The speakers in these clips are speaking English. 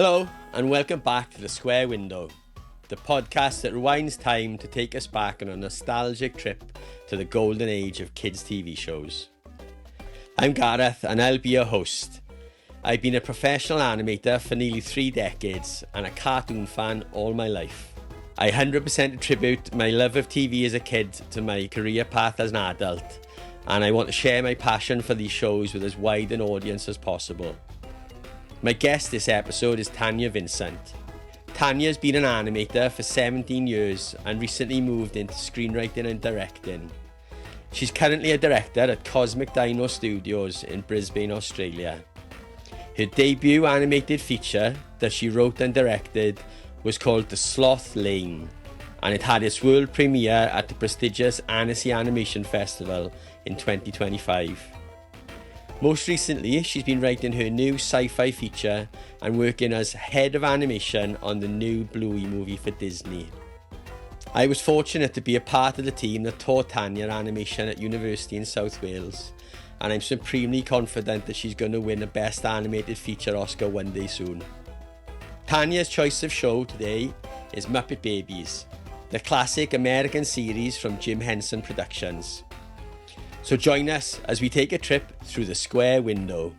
Hello, and welcome back to The Square Window, the podcast that rewinds time to take us back on a nostalgic trip to the golden age of kids' TV shows. I'm Gareth, and I'll be your host. I've been a professional animator for nearly 3 decades and a cartoon fan all my life. I 100% attribute my love of TV as a kid to my career path as an adult, and I want to share my passion for these shows with as wide an audience as possible. My guest this episode is Tania Vincent. Tania's been an animator for 17 years and recently moved into screenwriting and directing. She's currently a director at Cosmic Dino Studios in Brisbane, Australia. Her debut animated feature that she wrote and directed was called The Sloth Lane, and it had its world premiere at the prestigious Annecy Animation Festival in 2025. Most recently, she's been writing her new sci-fi feature and working as head of animation on the new Bluey movie for Disney. I was fortunate to be a part of the team that taught Tania animation at university in South Wales, and I'm supremely confident that she's going to win a Best Animated Feature Oscar one day soon. Tania's choice of show today is Muppet Babies, the classic American series from Jim Henson Productions. So join us as we take a trip through the Square Window.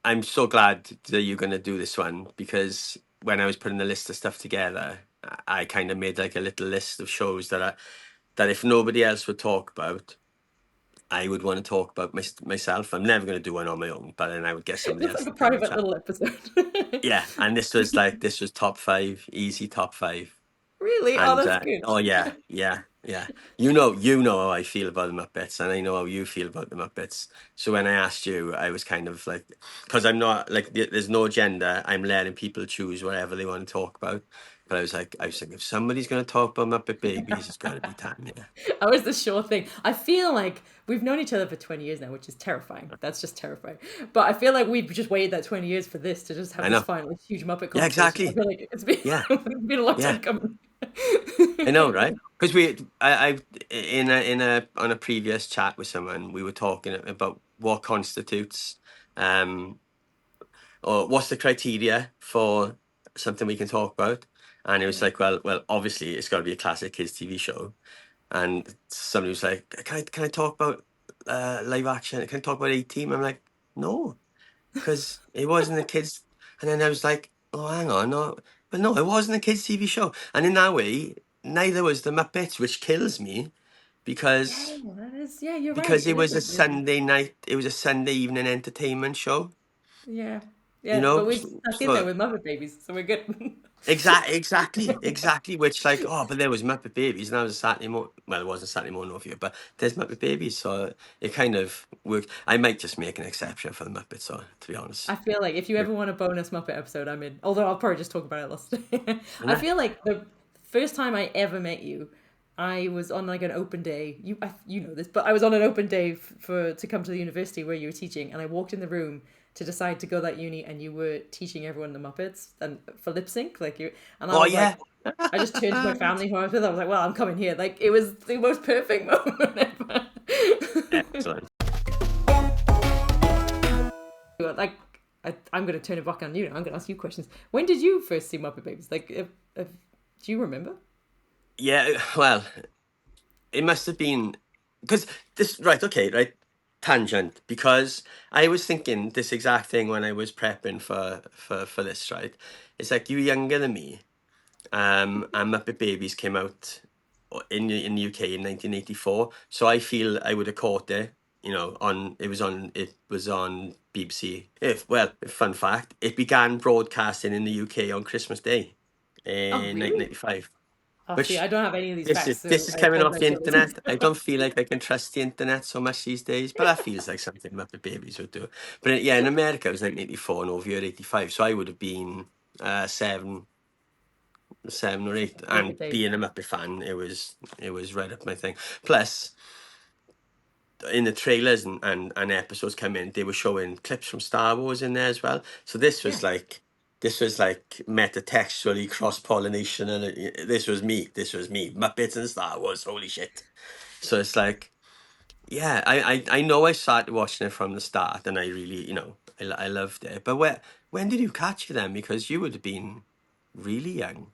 I'm so glad that you're going to do this one, because when I was putting the list of stuff together, I kind of made like a little list of shows that if nobody else would talk about, I would want to talk about myself. I'm never going to do one on my own, but then I would get somebody else. It's like a private little episode. Yeah, and this was top 5, easy top 5. Really? And, oh, that's good. Oh yeah. You know how I feel about the Muppets, and I know how you feel about the Muppets. So when I asked you, I was kind of like, because I'm not like, there's no agenda. I'm letting people choose whatever they want to talk about. But I was like, if somebody's going to talk about Muppet Babies, it's got to be Tania. Oh, it's the sure thing. I feel like we've known each other for 20 years now, which is terrifying. That's just terrifying. But I feel like we've just waited that 20 years for this to just have this finally huge Muppet conversation. Yeah, exactly. I feel like it's been a long time coming. I know, right? Because on a previous chat with someone, we were talking about what constitutes, or what's the criteria for something we can talk about, and it was like, well, obviously it's got to be a classic kids TV show, and somebody was like, can I talk about live action? Can I talk about A-Team? I'm like, no, because it wasn't a kids. And then I was like, oh, hang on, no, but no, it wasn't a kids TV show, and in that way, neither was the Muppets, which kills me, because you're because right. it was a Sunday night, it was a Sunday evening entertainment show. Yeah, You know, but we stuck in there with Muppet Babies, so we're good. Exactly. Which, like, but there was Muppet Babies, and that was a Saturday morning. Well, it wasn't Saturday morning over here, but there's Muppet Babies, so it kind of worked. I might just make an exception for the Muppets, so to be honest. I feel like if you ever want a bonus Muppet episode, I'm in. Although I'll probably just talk about it last. I feel like the first time I ever met you, I was on like an open day. You know this, but I was on an open day to come to the university where you were teaching, and I walked in the room to decide to go that uni, and you were teaching everyone the Muppets and for lip sync, like you. And I was like, I just turned to my family who I was with. I was like, well, I'm coming here. Like, it was the most perfect moment ever. Excellent. Like, I'm going to turn it back on you now. I'm going to ask you questions. When did you first see Muppet Babies? Like, do you remember? Yeah, well, it must have been because right. Tangent, because I was thinking this exact thing when I was prepping for this, right? It's like, you're younger than me, and Muppet Babies came out in the UK in 1984, so I feel I would have caught it, it was on BBC. Fun fact, it began broadcasting in the UK on Christmas Day in 1985. See, I don't have any of these facts. This is coming off the internet. I don't feel like I can trust the internet so much these days, but that feels like something Muppet Babies would do. But in America it was 1984 and over here 85, so I would have been 7, 7 or 8, Favorite and days. being a Muppet fan, it was right up my thing. Plus, in the trailers and episodes come in, they were showing clips from Star Wars in there as well. So Yeah. this was like metatextually cross pollination, and this was me. This was me. Muppets and Star Wars. Holy shit! So it's like, yeah, I know I started watching it from the start, and I really, I loved it. But when did you catch it then? Because you would have been really young.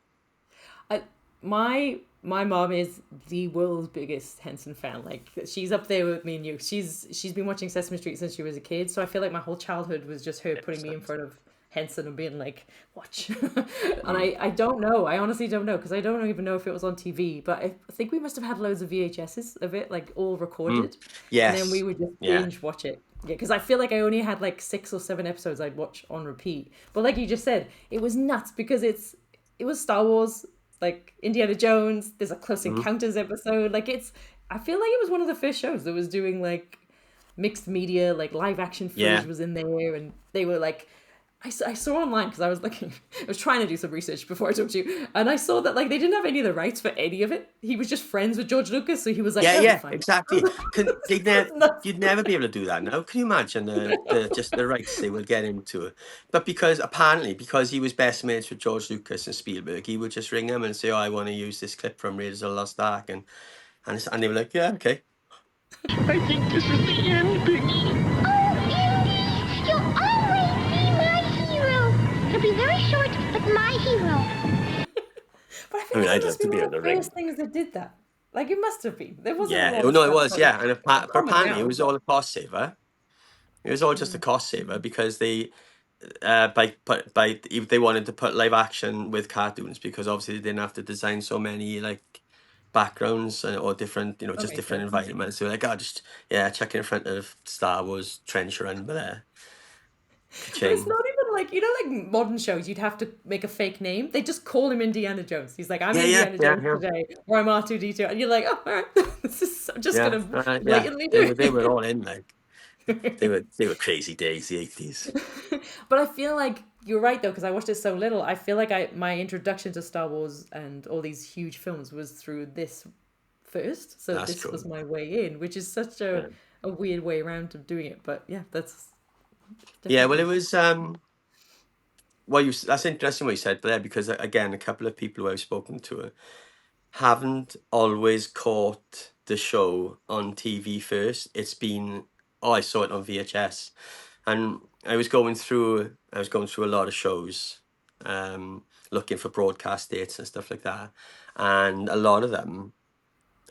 I, my mom is the world's biggest Henson fan. Like she's up there with me and you. She's been watching Sesame Street since she was a kid. So I feel like my whole childhood was just her putting me in front of Henson and being like, watch. And Mm. I don't know. I honestly don't know because I don't even know if it was on TV. But I think we must have had loads of VHSs of it, like all Mm. recorded, and then we Yes. would just Yeah. binge watch it. Yeah, because I feel like I only had like 6 or 7 episodes I'd watch on repeat. But like you just said, it was nuts because it was Star Wars, like Indiana Jones. There's a Close Mm. Encounters episode. Like it's, I feel like it was one of the first shows that was doing like mixed media, like live action footage Yeah. was in there, and they were like, I saw online because I was looking, I was trying to do some research before I talked to you, and I saw that like they didn't have any of the rights for any of it. He was just friends with George Lucas, so he was like, Yeah, "That'll be yeah, fine." exactly. That's nuts. You'd never be able to do that now. Can you imagine the rights they would get into it? But because he was best mates with George Lucas and Spielberg, he would just ring them and say, "Oh, I want to use this clip from Raiders of the Lost Ark," and they were like, "Yeah, okay." I think this is the end, Piggy. Oh, Indy, you'll always be my hero. He'll be very short, but my hero. But I I feel mean, like it I'd must love be to be one in of the the ring. first things that did that. Like it must have been. There wasn't a Yeah, lot oh of no, it stuff was, that was yeah, and but common apparently it now, was but all a cost saver. It was all just a cost saver because they wanted to put live action with cartoons because obviously they didn't have to design so many like backgrounds or different, that just makes different sense. environments. They were like, oh, just chuck it in front of Star Wars trench run, but But it's ka-ching. not even like, like modern shows, you'd have to make a fake name. They just call him Indiana Jones. He's like, I'm Yeah, yeah, Indiana yeah, Jones yeah, today, or I'm R2D2. And you're like, oh, all right, I'm just yeah, going to yeah. blatantly They do were all in like it. they were crazy days, the 80s. But I feel like you're right, though, because I watched it so little. I feel like my introduction to Star Wars and all these huge films was through this first. So That's this cool. was my way in, which is such Yeah. a weird way around of doing it. But yeah, that's Yeah, definitely well, it cool. was that's interesting what you said there because again, a couple of people who I've spoken to haven't always caught the show on TV first. It's been, oh, I saw it on VHS, and I was going through a lot of shows, looking for broadcast dates and stuff like that, and a lot of them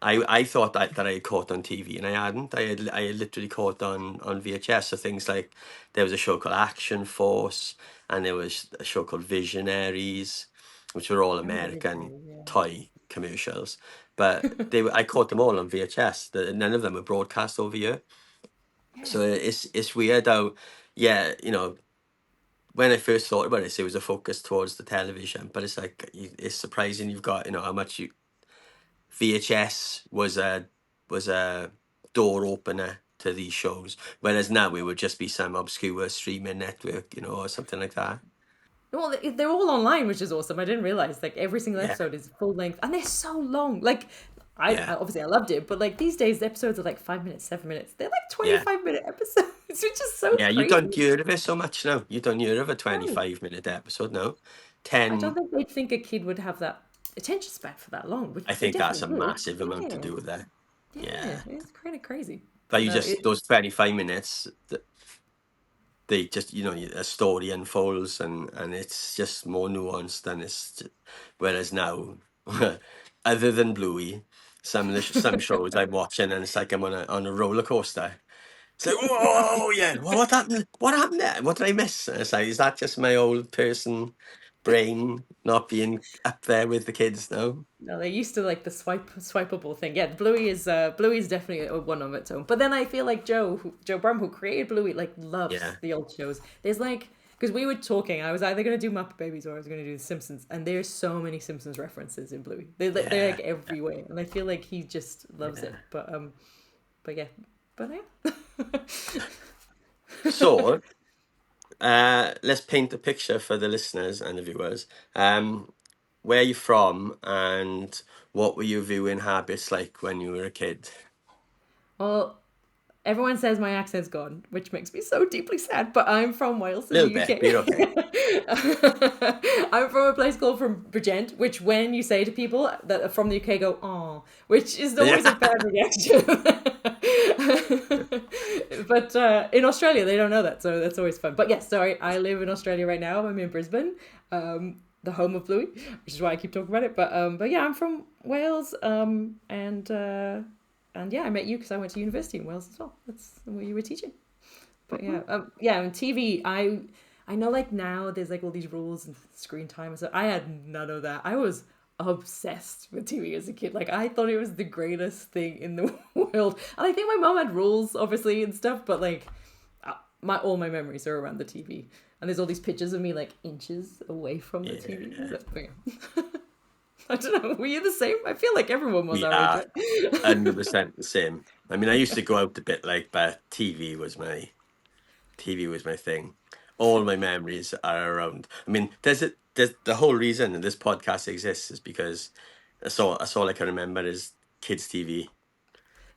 I thought that I had caught on TV, and I hadn't. I had literally caught on VHS. So things like there was a show called Action Force, and there was a show called Visionaries, which were all I remember American Visionaries, yeah. toy commercials. But I caught them all on VHS. None of them were broadcast over here. Yeah. So it's weird how, yeah, when I first thought about it, it was a focus towards the television. But it's like it's surprising you've got how much VHS was a door opener to these shows, whereas now it would just be some obscure streaming network, or something like that. Well, they're all online, which is awesome. I didn't realize like every single Yeah, episode is full length, and they're so long. Like, I yeah, obviously I loved it, but like these days the episodes are like 5 minutes, 7 minutes. They're like yeah, 25-minute episodes, which is so yeah. You crazy. don't hear of it so much now. You don't hear of a No, 25-minute episode now. I don't 10. think they'd think a kid would have that attention span for that long, which I they think that's a definitely would. massive amount to Yeah, do with that. yeah, Yeah, it's kind of crazy. but But you no, just those 25 minutes. They just a story unfolds, and it's just more nuanced than whereas now, other than Bluey, some shows I'm watching and it's like I'm on a roller coaster. It's like, whoa, yeah, what happened? What happened there? What did I miss? And it's like, is that just my old person brain not being up there with the kids now? no, they used to like the swipeable thing. Yeah, Bluey is definitely a one on its own. But then I feel like Joe Brum, who created Bluey, like loves Yeah, the old shows. There's like, because we were talking, I was either gonna do Muppet Babies or I was gonna do The Simpsons, and there's so many Simpsons references in Bluey. They're yeah, like everywhere, and I feel like he just loves yeah. it. But yeah, but yeah. So, let's paint a picture for the listeners and the viewers. where you from and what were your viewing habits like when you were a kid? Well, everyone says my accent's gone, which makes me so deeply sad, but I'm from Wales A in little the bit, but you're okay. UK. I'm from a place called from Bridgend, which when you say to people that are from the UK go, oh, which is always a bad reaction. But in Australia, they don't know that, so that's always fun. But yes, sorry, I live in Australia right now. I'm in Brisbane, the home of Bluey, which is why I keep talking about it. But yeah, I'm from Wales, and yeah, I met you because I went to university in Wales as well. That's where you were teaching. But yeah, yeah, and TV, I know like now there's like all these rules and screen time and stuff. I had none of that. I was obsessed with TV as a kid. Like I thought it was the greatest thing in the world. And I think my mom had rules obviously and stuff, but like my all my memories are around the TV. And there's all these pictures of me like inches away from the TV. So, yeah. I don't know. Were you the same? I feel like everyone was We our are age. 100% the same. I mean, I used to go out a bit like, but TV was my thing. All my memories are around. I mean, there's the whole reason that this podcast exists is because that's all I can remember is kids TV.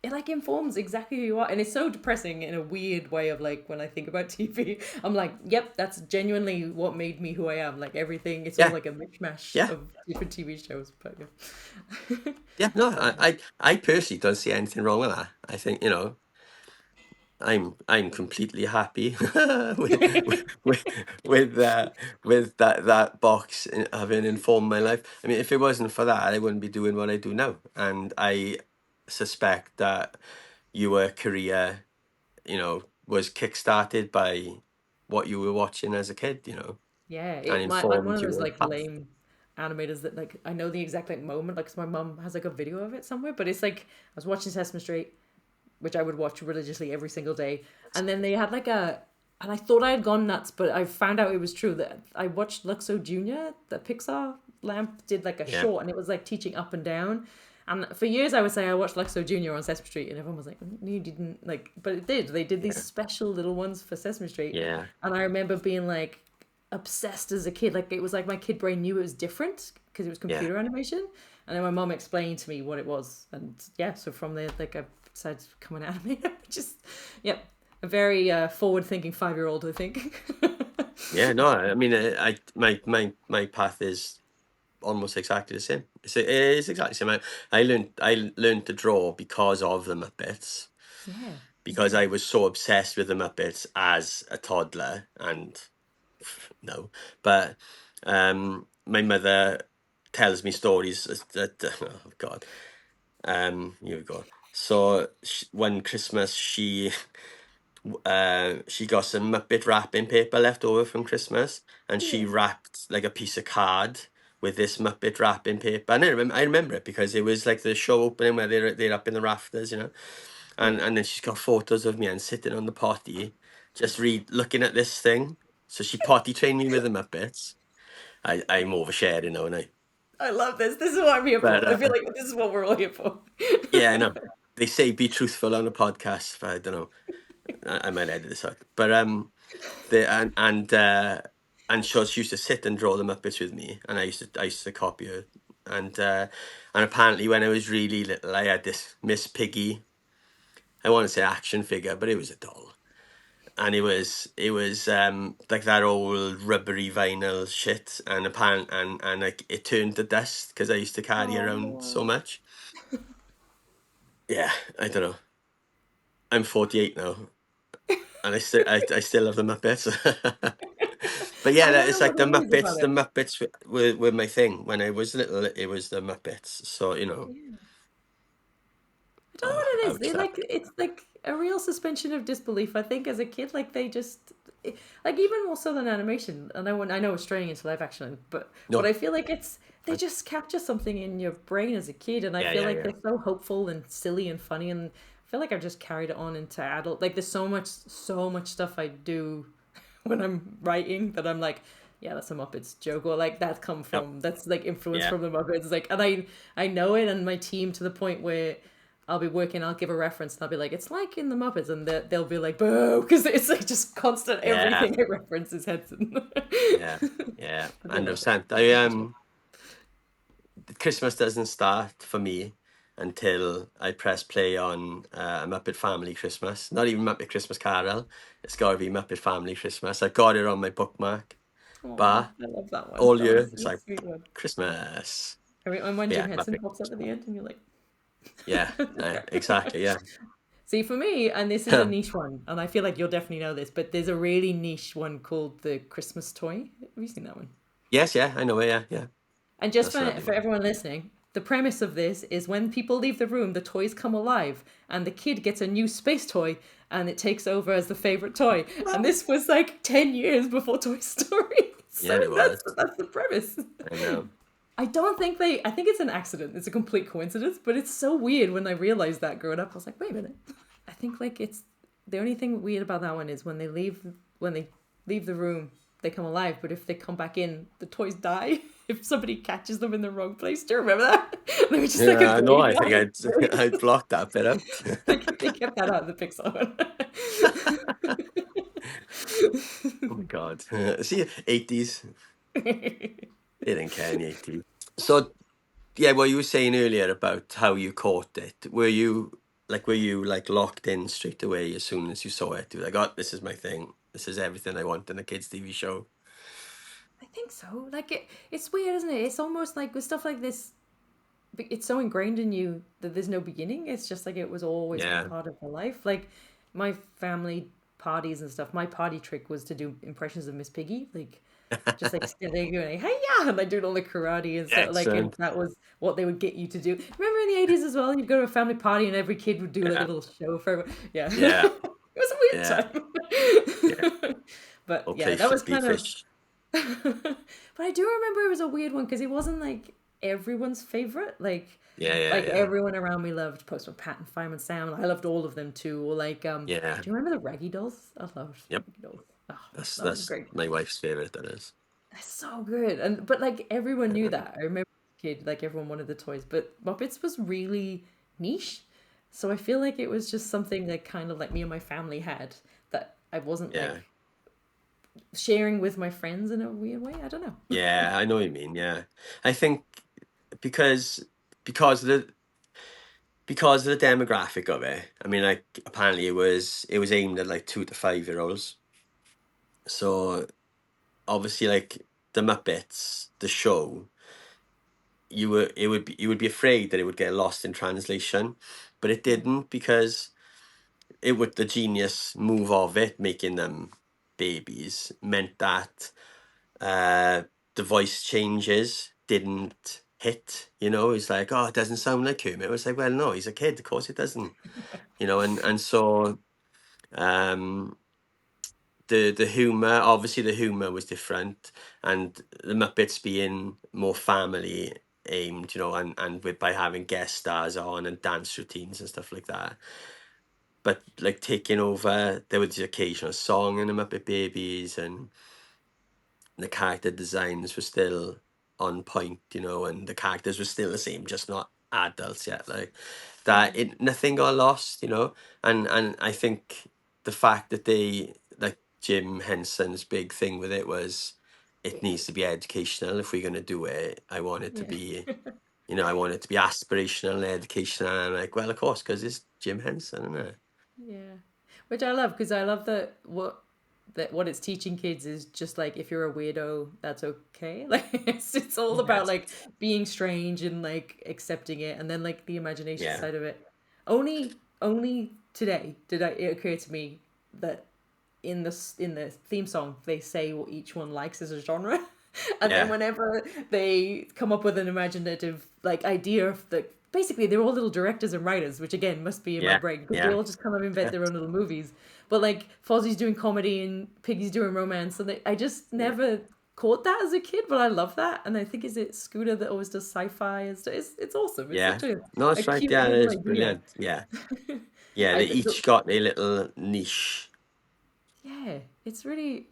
It like informs exactly who you are, and it's so depressing in a weird way of like when I think about TV, I'm like, yep, that's genuinely what made me who I am. Like everything, it's all Yeah, like a mishmash yeah, of different TV shows. But yeah. yeah. No, I personally don't see anything wrong with that. I think I'm completely happy with that box having informed my life. I mean, if it wasn't for that, I wouldn't be doing what I do now. And I suspect that your career, was kickstarted by what you were watching as a kid, Yeah, and I'm one informed of those your like path. lame animators that like I know the exact like moment, like 'cause my mum has like a video of it somewhere, but it's like I was watching Sesame Street, which I would watch religiously every single day. And then they had like and I thought I had gone nuts, but I found out it was true that I watched Luxo Junior, the Pixar lamp did like a Yeah, short and it was like teaching up and down. And for years I would say I watched Luxo Junior on Sesame Street and everyone was like, "No, you didn't," like, but it did. They did these yeah, special little ones for Sesame Street. yeah, And I remember being like obsessed as a kid. Like it was like my kid brain knew it was different because it was yeah. computer animation. And then my mom explained to me what it was. And yeah, so from there, like I decided to become an animator. Just, yep, a very forward-thinking 5-year-old, I think. Yeah, no, I mean, my path is almost exactly the same. It is exactly the same. I learned to draw because of the Muppets, Yeah. because I was so obsessed with the Muppets as a toddler, and no, but my mother tells me stories that oh God, here we go. So one Christmas she got some Muppet wrapping paper left over from Christmas, and she Yeah. wrapped like a piece of card with this Muppet wrapping paper. And I remember it because it was like the show opening where they're up in the rafters. And Yeah. and then she's got photos of me and sitting on the potty, just looking at this thing. So she potty trained me with the Muppets. I'm oversharing now, and I love this. This is what I'm here but for. I feel like this is what we're all here for. yeah, I know they say be truthful on a podcast, but I don't know. I might edit this out, but the and she used to sit and draw the Muppets with me, and I used to copy her, and apparently when I was really little, I had this Miss Piggy. I want to say action figure, but it was a doll, and it was like that old rubbery vinyl shit, and and like it turned to dust because I used to carry around so Oh. much. Yeah, I don't know. I'm 48 now, and I still have the Muppets. But yeah, I don't know it's like what the it is about Muppets. The it. Muppets were my thing when I was little. It was the Muppets. So Yeah. I don't know oh, what it I is. was They that. like it's like a real suspension of disbelief. I think as a kid, like they just like even more so than animation. And I know it's straying into live action, but No, I feel like they just capture something in your brain as a kid, and I yeah, feel yeah, like yeah, they're so hopeful and silly and funny, and I feel like I've just carried it on into adult. Like there's so much stuff I do when I'm writing that I'm like. Yeah, that's a Muppets joke, or like yep, that's like influence yeah, from the Muppets. Like, and I know it, and my team to the point where I'll be working, I'll give a reference, and I'll be like, it's like in the Muppets, and they'll be like, boo, because it's like just constant. yeah, Everything I reference is Henson. yeah, yeah. But they love it. 100%. It's a good show. Christmas doesn't start for me until I press play on Muppet Family Christmas. Not even Muppet Christmas Carol. It's got to be Muppet Family Christmas. I've got it on my bookmark. Oh, But I love that one. all That year, one's it's a like sweet one. Christmas. I mean, and when But Jim yeah, Henson Muppet pops up at the Christmas. end, and you're like, Yeah, exactly. Yeah. see, for me, and this is a niche one, and I feel like you'll definitely know this, but there's a really niche one called the Christmas toy. Have you seen that one? Yes, yeah, I know it. Yeah, yeah. And just That's another for one. everyone listening, the premise of this is when people leave the room, the toys come alive, and the kid gets a new space toy, and it takes over as the favorite toy. And this was like 10 years before Toy Story. Yeah, So it was. that's the premise. I know. I don't think I think it's an accident. It's a complete coincidence, but it's so weird when I realized that growing up. I was like, wait a minute. I think like it's the only thing weird about that one is when they leave the room, they come alive, but if they come back in, the toys die. If somebody catches them in the wrong place. Do you remember that? They were just like a Yeah, I know. I think graveyard. I'd blocked that bit out. They kept that out of the Pixar one. Oh my God. See, 80s. They didn't care in the 80s. So, yeah, what you were saying earlier about how you caught it, were you locked in straight away as soon as you saw it? You were like, oh, this is my thing. This is everything I want in a kids' TV show. I think so. Like it's weird, isn't it? It's almost like with stuff like this, it's so ingrained in you that there's no beginning. It's just like it was always Yeah. part of your life. Like my family parties and stuff. My party trick was to do impressions of Miss Piggy, like just like standing going, hey yeah, and like doing all the karate and stuff. Like and Excellent. that was what they would get you to do. Remember in the 80s as well, you'd go to a family party and every kid would do like a Yeah. little show for everyone. Yeah. Yeah. It was a weird Yeah. Yeah. time. But Or yeah, play that was flippy kind of fish. but I do remember it was a weird one because it wasn't like everyone's favorite. Yeah, yeah, Like yeah. everyone around me loved Postman Pat and Fireman Sam, and I loved all of them too. Or like, do Yeah. you remember the Raggy Dolls? I loved Yep. Raggy Dolls. Oh, that was That's great. my wife's favorite, that is. That's so good. And but like everyone knew that. I remember as a kid, like everyone wanted the toys, but Muppets was really niche. So I feel like it was just something that kind of like me and my family had that I wasn't Yeah. like sharing with my friends in a weird way. I don't know. Yeah, I know what you mean. Yeah. I think because because of the because of the demographic of it, I mean, like apparently it was aimed at like 2 to 5 year olds. So obviously, like the Muppets, the show, you would be afraid that it would get lost in translation, but it Yeah. didn't because the genius move of it, making them babies, meant that uh the voice changes didn't hit. It's like, oh, it doesn't sound like Kermit. It was like, well, no, he's a kid, of course it doesn't. And so um the humor, obviously the humor was different, and the Muppets being more family aimed, and with by having guest stars on and dance routines and stuff like that. But like taking over, there was the occasional song in the Muppet Babies, and the character designs were still on point, and the characters were still the same, just not adults yet. Like that, nothing got lost, and I think the fact that like Jim Henson's big thing with it was it needs to be educational. If we're gonna do it, I want it to Yeah. be, I want it to be aspirational and educational. And I'm like, well, of course, because it's Jim Henson, isn't it? Yeah, which I love because I love that what it's teaching kids is just like if you're a weirdo, that's okay. Like it's all about Yes. like being strange and like accepting it, and then like the imagination Yeah. side of it. Only today it occur to me that in the theme song they say what each one likes as a genre. And then Yeah. whenever they come up with an imaginative like idea of the basically they're all little directors and writers, which again must be in my Yeah. brain because they Yeah. all just kind of invent their own little movies. But like Fozzie's doing comedy and Piggy's doing romance, and I just Yeah. never caught that as a kid, but I love that. And I think is it Scooter that always does sci-fi and stuff. It's awesome. It's Yeah. such No, a that's right. cute Yeah, it little is idea. brilliant. Yeah. Yeah, I they th- each got a little niche. Yeah, it's a really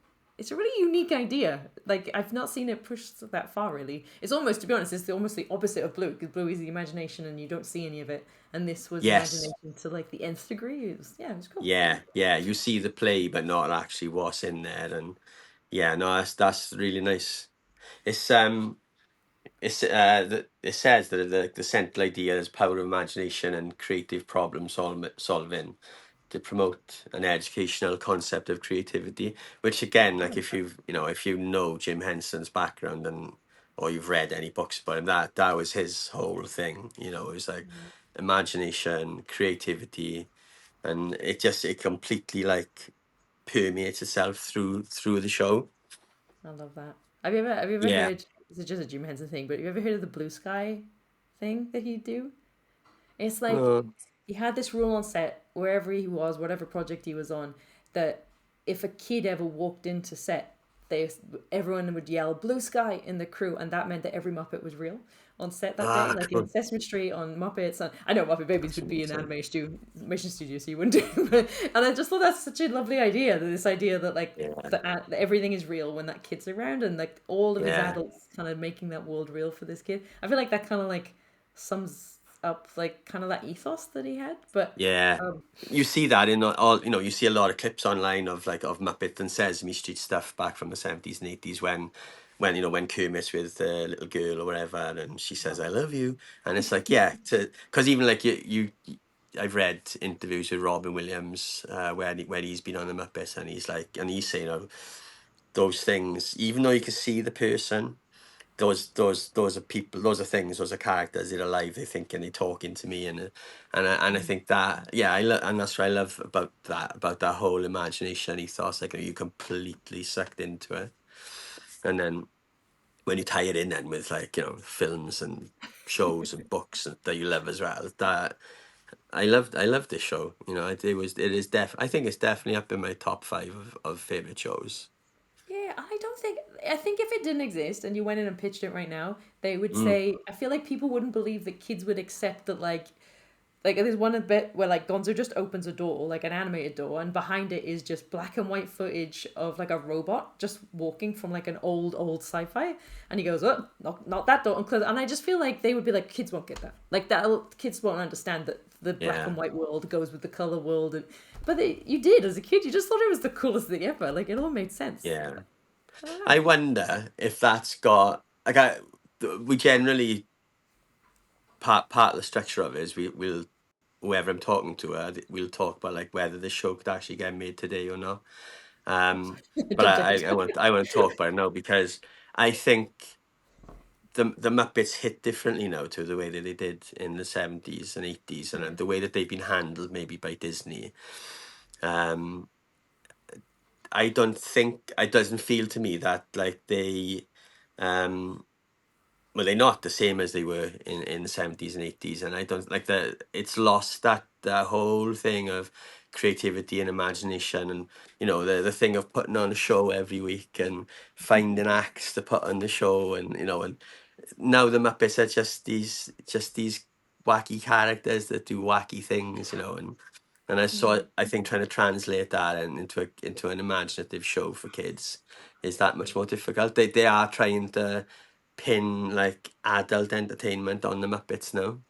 unique idea. Like I've not seen it pushed that far really. It's almost, to be honest, it's almost the opposite of Blue, because Blue is the imagination and you don't see any of it, and this was Yes. imagination to like the nth degree. It was cool. Yeah. Yeah. You see the play, but not actually what's in there. And yeah, no, that's really nice. It's it says that the central idea is power of imagination and creative problem solving to promote an educational concept of creativity. Which again, like if if you know Jim Henson's background and or you've read any books about him, that was his whole thing. It was like imagination, creativity, and it completely like permeates itself through the show. I love that. Have you ever Yeah. heard? This is just a Jim Henson thing, but have you ever heard of the blue sky thing that he'd do? It's like Uh, he had this rule on set, wherever he was, whatever project he was on, that if a kid ever walked into set, they everyone would yell "blue sky" in the crew, and that meant that every Muppet was real on set that day. Like in cool. Sesame Street, on Muppets, and I know Muppet Babies That's would be an amazing. animation studio, so you wouldn't do. And I just thought that's such a lovely idea. This idea that like Yeah. that everything is real when that kid's around, and like all of his Yeah. adults kind of making that world real for this kid. I feel like that kind of like sums up like kind of that ethos that he had. But Yeah. um, You see that in all, you see a lot of clips online of Muppet and Sesame Street stuff back from the 70s and 80s when Kermit's with the little girl or whatever and she says, "I love you." And it's like, yeah, because even like I've read interviews with Robin Williams where he's been on the Muppets and he's like, and he's saying, those things, even though you can see the person, those are people, those are things, those are characters, they're alive, they're thinking, they're talking to me, and I think that, yeah, I love, and that's what I love about that whole imagination ethos, like you completely sucked into it, and then when you tie it in then with like films and shows and books that you love as well, that I love this show. I think it's definitely up in my top five of favorite shows. yeah, I think if it didn't exist and you went in and pitched it right now, they would Mm. say, I feel like people wouldn't believe that kids would accept that like there's one bit where like Gonzo just opens a door, like an animated door, and behind it is just black and white footage of like a robot just walking from like an old sci-fi, and he goes, "Oh, not that door," and I just feel like they would be like, kids won't get that, like that kids won't understand that the black Yeah. and white world goes with the color world, but you did as a kid, you just thought it was the coolest thing ever, like it all made sense. Yeah. I don't know. I wonder if that's got like we generally part of the structure of it is we'll whoever I'm talking to, we'll talk about like whether the show could actually get made today or not. But Don't tempt I want to talk about it now because I think the Muppets hit differently now to the way that they did in the 70s and 80s and the way that they've been handled maybe by Disney. Um, I don't think it doesn't feel to me that like they um well, they're not the same as they were in the 70s and 80s, and I don't like it's lost that whole thing of creativity and imagination, and the thing of putting on a show every week and finding acts to put on the show, and now the Muppets are just these wacky characters that do wacky things, and I think trying to translate that into an imaginative show for kids is that much more difficult. They are trying to pin like adult entertainment on the Muppets now.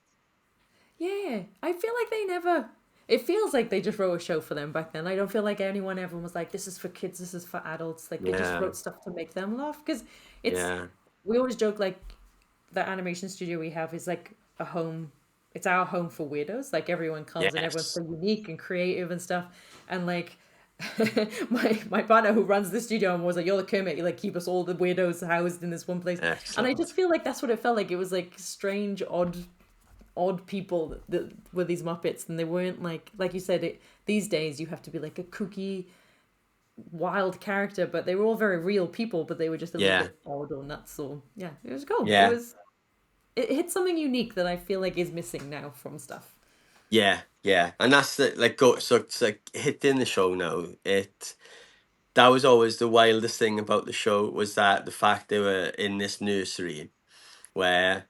Yeah, I feel like they never. It feels like they just wrote a show for them back then. I don't feel like anyone ever was like, "This is for kids. This is for adults." Like they just Yeah, wrote stuff to make them laugh. Because it's yeah, we always joke like the animation studio we have is like a home. It's our home for weirdos. Like everyone comes and everyone's yes, so unique and creative and stuff. And like my partner who runs the studio and was like, "You're the Kermit. You like keep us all the weirdos housed in this one place." And I just excellent. feel like that's what it felt like. It was like strange, odd people that were these Muppets, and they weren't like you said. These days, you have to be like a kooky, wild character, but they were all very real people, but they were just a little Yeah, bit odd or nuts. So yeah, it was cool. yeah, It hit something unique that I feel like is missing now from stuff. yeah, and that's the like go so it's like hitting the show now. That was always the wildest thing about the show was that the fact they were in this nursery where.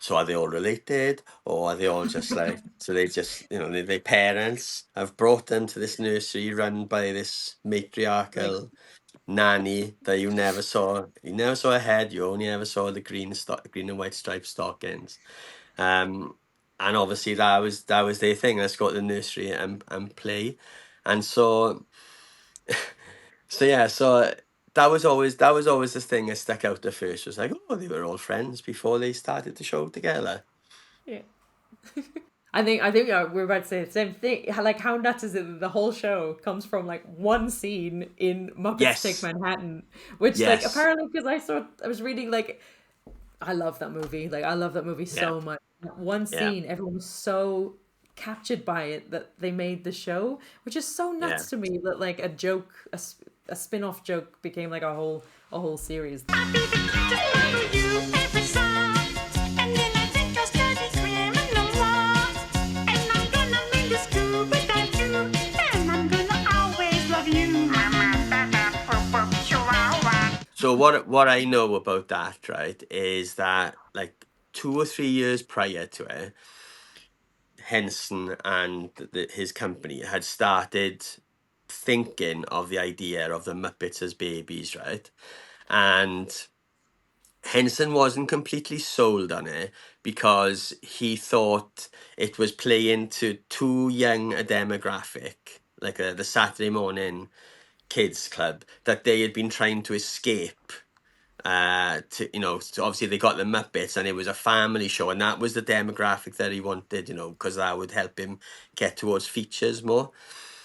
So are they all related, or are they all just like? So they just, their parents have brought them to this nursery run by this Like matriarchal nanny that you never saw. You never saw her head. You only ever saw the green and white striped stockings. Um, and obviously that was their thing. Let's go to the nursery and play. And so yeah, so that was always the thing that stuck out at first. Was like, oh, they were all friends before they started the show together. Yeah. I think we're about to say the same thing. Like, how nuts is it that the whole show comes from like one scene in Muppets Take Yes. Manhattan, which like Yes. apparently because I was reading like I love that movie. Like I love that movie so much. That one Yeah. scene, everyone was so captured by it that they made the show, which is so nuts to me that like a joke, a spin-off joke became like a whole series. I'll be the cutest model you ever saw. And then I think I'll study criminal law. And I'm gonna make the school without you. And I'm gonna always love you. So what I know about that, right, is that like 2 or 3 years prior to it, Henson and his company had started thinking of the idea of the Muppets as babies, right? And Henson wasn't completely sold on it because he thought it was playing to too young a demographic, like the Saturday morning kids club that they had been trying to escape. So obviously they got the Muppets and it was a family show, and that was the demographic that he wanted, because that would help him get towards features more.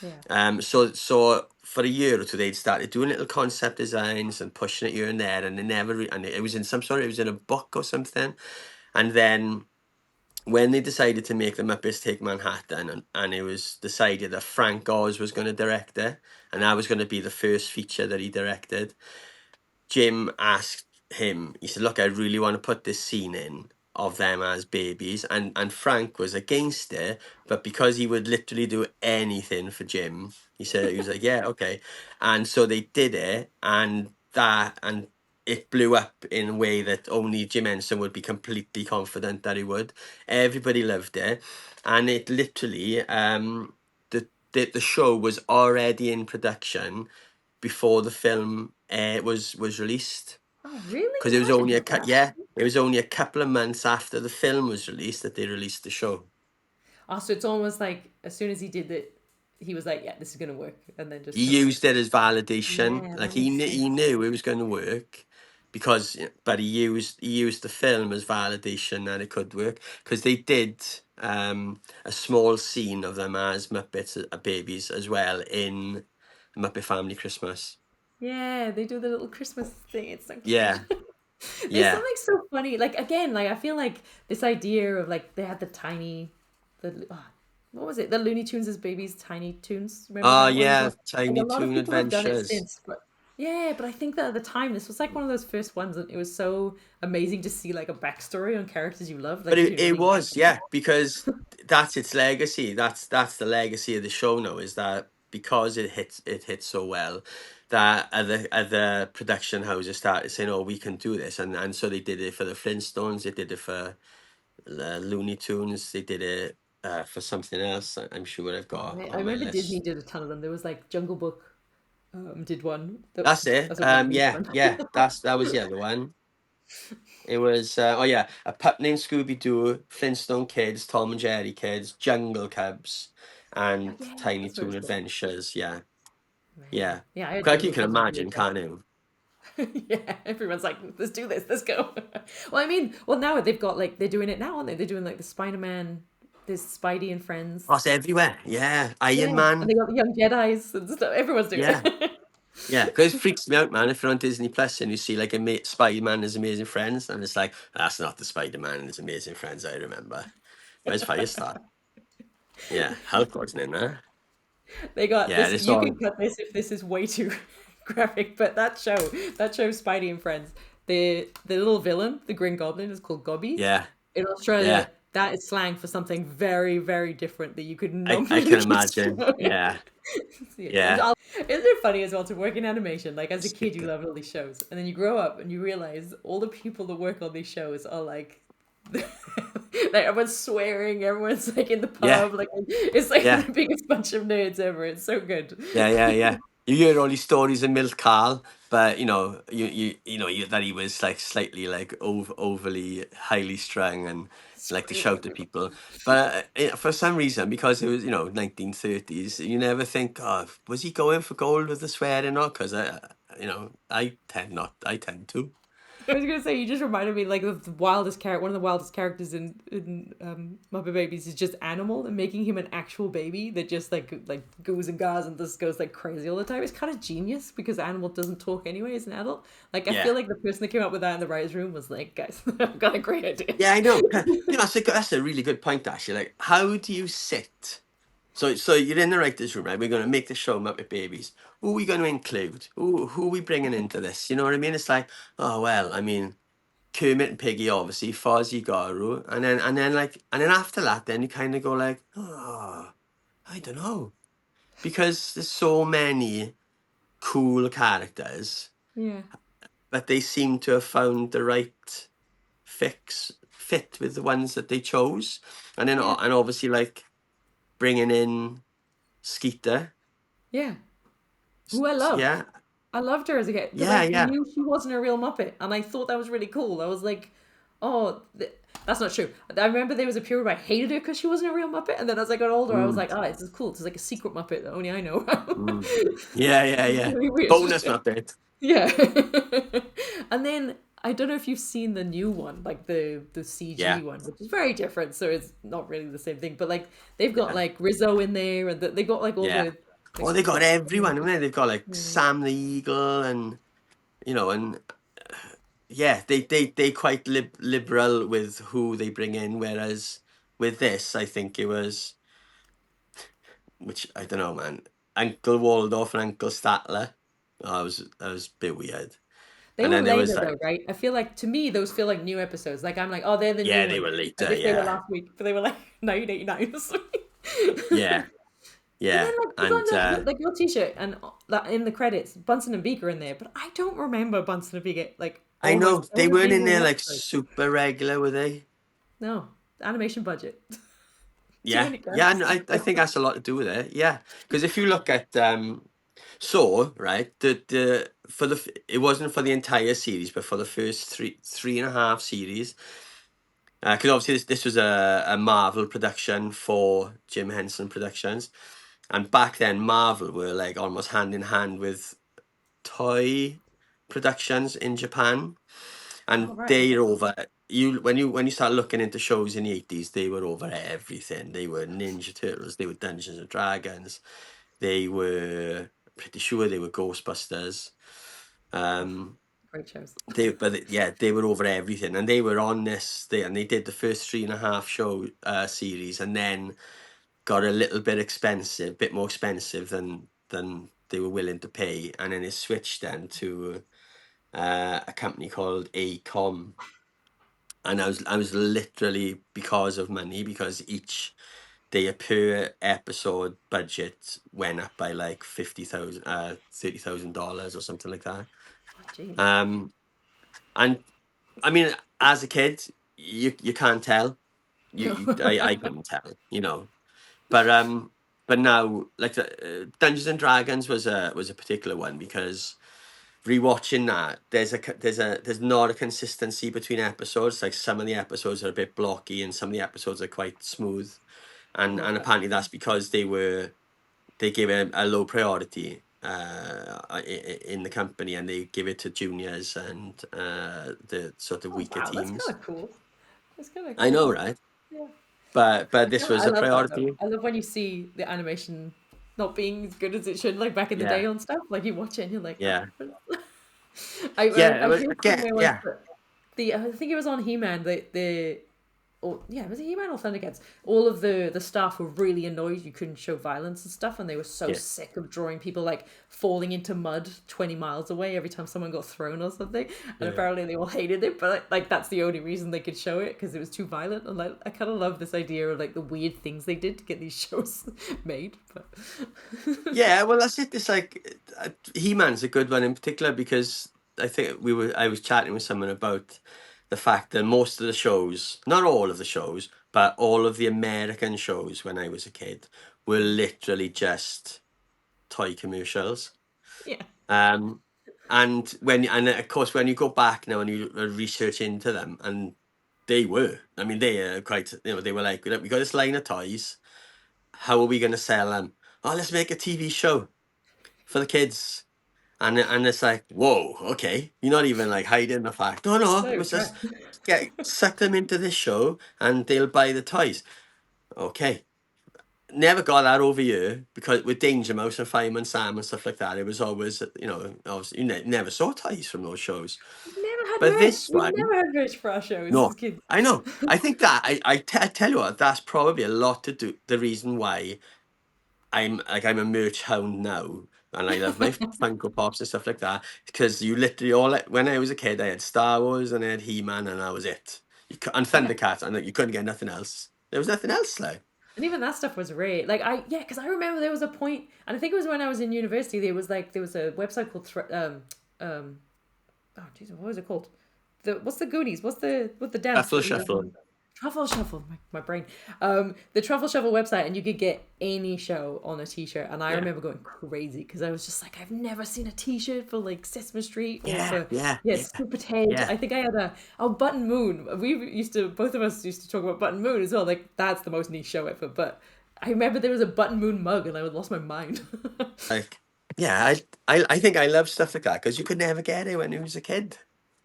Yeah. So for a year or two they'd started doing little concept designs and pushing it here and there, and they never and it was in it was in a book or something. And then when they decided to make the Muppets Take Manhattan, and it was decided that Frank Oz was going to direct it, and that was going to be the first feature that he directed, Jim asked him, he said, look, I really want to put this scene in of them as babies. And Frank was against it, but because he would literally do anything for Jim, he was like, yeah, okay. And so they did it, and it blew up in a way that only Jim Henson would be completely confident that he would. Everybody loved it. And it literally, the show was already in production before the film was released, Oh, really? because it was I didn't only know that. it was only a couple of months after the film was released that they released the show. Oh, so it's almost like as soon as he did it, he was like, "Yeah, this is gonna work," and then just He kept going. used it as validation, Yeah, like that makes he sense. knew it was going to work, but he used the film as validation that it could work, because they did a small scene of them as Muppets babies as well in Muppet Family Christmas. Yeah, they do the little Christmas thing. It's so cute. Yeah, There's yeah. something so funny. Like again, like I feel like this idea of like they had what was it? The Looney Tunes as babies, Tiny Toons. Remember Oh that one as yeah, well? Like Tiny a lot of Toon people have done it Adventures. since, but yeah, but I think that at the time this was like one of those first ones, and it was so amazing to see like a backstory on characters you love. But Like you know, it these was, yeah, because that's its legacy. That's the legacy of the show now, is that because it hits so well, that other production houses started saying, "Oh, we can do this," and so they did it for the Flintstones, they did it for Looney Tunes, they did it for something else. I'm sure I've got I on my remember Disney list. did a ton of them. There was like Jungle Book, did one that That's it. as a one Yeah, one. yeah. That was the other one. It was oh yeah, a pup named Scooby Doo, Flintstone Kids, Tom and Jerry Kids, Jungle Cubs, and Yeah, Tiny that's what Toon it's called. Adventures. Yeah, Man. yeah. Yeah, I had Like you Jungle can Cubs on imagine, VHS. can't you? Yeah, everyone's like, let's do this, let's go. Well, I mean, now they've got like they're doing it now, aren't they? They're doing like the Spider-Man, there's Spidey and Friends. Oh, it's everywhere. Yeah, Yeah, Iron and they Man. got the Young Jedi's and stuff. Everyone's doing Yeah, it. yeah. Because it freaks me out, man. If you're on Disney Plus and you see like Spider-Man and His Amazing Friends, and it's like, that's not the Spider-Man and His Amazing Friends I remember. Where's Firestar? Yeah, Hulk wasn't in there. They got Yeah, this. it's You all. can cut this if this is way too graphic, but that show, Spidey and Friends, the little villain, the Green Goblin, is called Gobbies. Yeah, In yeah. Australia, that is slang for something very, very different that you could not I really can imagine. describe. Yeah, Isn't yeah. it funny as well to work in animation? Like as a kid, you Super. love all these shows, and then you grow up and you realize all the people that work on these shows are like, like everyone's swearing, everyone's like in the Yeah, pub, like it's like yeah. the biggest bunch of nerds ever. It's so good. Yeah, yeah, yeah. You hear all these stories of Milk Carl, but that he was like slightly like overly highly strung and like to Screaming shout at at people. people. But for some reason, because it was 1930s, you never think, oh, was he going for gold with the swearing or not? Because I tend not. I tend to. I was gonna say you just reminded me like of the wildest character. One of the wildest characters in Muppet Babies is just Animal, and making him an actual baby that just like goes and goes and just goes like crazy all the time. It's kind of genius because Animal doesn't talk anyway as an adult. Like I Yeah. feel like the person that came up with that in the writers' room was like, guys, I've got a great idea. Yeah, I know. That's a really good point, actually. Like, how do you sit? So you're in the writers' room, right? We're going to make the show Muppet Babies. Who are we going to include? Who are we bringing into this? You know what I mean? It's like, oh well, I mean, Kermit and Piggy, obviously, Fozzie, Garu, and then after that, then you kind of go like, oh, I don't know, because there's so many cool characters, Yeah, but they seem to have found the right fit with the ones that they chose, and then Yeah. and obviously like bringing in Skeeter. yeah. Who I loved. Yeah, I loved her as a kid because yeah, I yeah, knew she wasn't a real Muppet, and I thought that was really cool. I was like, oh, that's not true. I remember there was a period where I hated her because she wasn't a real Muppet, and then as I got older, I was like, oh, this is cool. It's like a secret Muppet that only I know. yeah, yeah, It's yeah. really weird. Bonus Muppet. Yeah. And then I don't know if you've seen the new one, like the CG Yeah, one, which is very different, so it's not really the same thing. But like they've got yeah, like Rizzo in there, and they've got like all yeah. the like, Well, they got everyone, haven't they? They've got like yeah. Sam the Eagle, and and yeah, they quite liberal with who they bring in. Whereas with this, I think it was, which I don't know, man. Uncle Waldorf and Uncle Statler. Oh, that was a bit weird. They And were then there was later though, like, right? I feel like to me those feel like new episodes. Like I'm like, oh, they're the new yeah, they ones, were as later, if they were yeah, last week, but they were like 1989 or something. yeah, And yeah, then like you and got like your T-shirt and that in the credits, Bunsen and Beaker in there, but I don't remember Bunsen and Beaker like I know they almost weren't being in in there an like episode. super regular, were they? No, animation budget. Too Yeah, many yeah, characters and to I think show. that's a lot to do with it. Yeah, because if you look at right, the for the it wasn't for the entire series, but for the first three and a half series, because obviously this was a Marvel production for Jim Henson Productions, and back then Marvel were like almost hand in hand with toy productions in Japan, Oh and right, okay. they're over when you start looking into shows in the 80s, they were over everything. They were Ninja Turtles, they were Dungeons and Dragons, they were pretty sure they were Ghostbusters. um Great shows. yeah, they were over everything, and they were on this thing, and they did the first three and a half show series, and then got a little bit expensive, bit more expensive than they were willing to pay, and then it switched then to a company called ACOM, and I was literally, because of money, because each their per episode budget went up by like 50,000 $30,000 or something like that. Oh jeez. um and I mean, as a kid, you can't tell. No. I couldn't tell, but now, like, Dungeons and Dragons was a particular one, because rewatching that, there's not a consistency between episodes. Like, some of the episodes are a bit blocky, and some of the episodes are quite smooth, and Okay. apparently that's because they gave it a low priority in the company, and they give it to juniors and the sort of Oh weaker wow, that's kind teams. of cool. That's kind of I cool. know, right? Yeah. But this was I a love that though. priority. I love when you see the animation not being as good as it should, like back in the day Yeah, on stuff. Like you watch it and you're like, yeah, yeah. I But feel the again, same way once. yeah, The I think it was on He-Man. Or yeah, was it He-Man or Thundercats? All of the staff were really annoyed you couldn't show violence and stuff, and they were so yeah, sick of drawing people like falling into mud 20 miles away every time someone got thrown or something. And yeah. apparently they all hated it, but like that's the only reason they could show it because it was too violent. And like I kind of love this idea of like the weird things they did to get these shows made. But Yeah, well, that's it. It's like, He-Man's a good one in particular, because I was chatting with someone about the fact that most of the shows, not all of the shows, but all of the American shows when I was a kid, were literally just toy commercials. yeah, Um, and of course, when you go back now and you research into them, and I mean, they are quite, they were like, "Look, we got this line of toys. How are we going to sell them? Oh, let's make a TV show for the kids." And it's like, whoa, okay. You're not even like hiding the fact. Oh no, it No, was yeah. just suck them into this show and they'll buy the toys. Okay. Never got that over here because with Danger Mouse and Fireman Sam and stuff like that, it was always, obviously never saw toys from those shows. We never had But merch. this We one, never had merch for our shows as no, kids. I know. I think that I tell you what, that's probably a lot to do. The reason why I'm a merch hound now, and I love my Funko Pops and stuff like that, because you literally when I was a kid, I had Star Wars and I had He-Man, and that was it. And Yeah. Thundercats, and like, you couldn't get nothing else. There was nothing else, like. And even that stuff was rare. Like because I remember there was a point, and I think it was when I was in university. There was a website called oh Jesus, what was it called? What's the Goonies? What's the dance? Shuffle, shuffle. Truffle Shuffle, my brain. The Truffle Shuffle website, and you could get any show on a T-shirt. And I Yeah. remember going crazy because I was just like, I've never seen a T-shirt for like Sesame Street or Yeah, for yeah, Stupid Head. yeah. I think I had Button Moon. Both of us used to talk about Button Moon as well. Like that's the most niche show ever. But I remember there was a Button Moon mug, and I lost my mind. Like, yeah, I think I love stuff like that because you could never get it when you was a kid.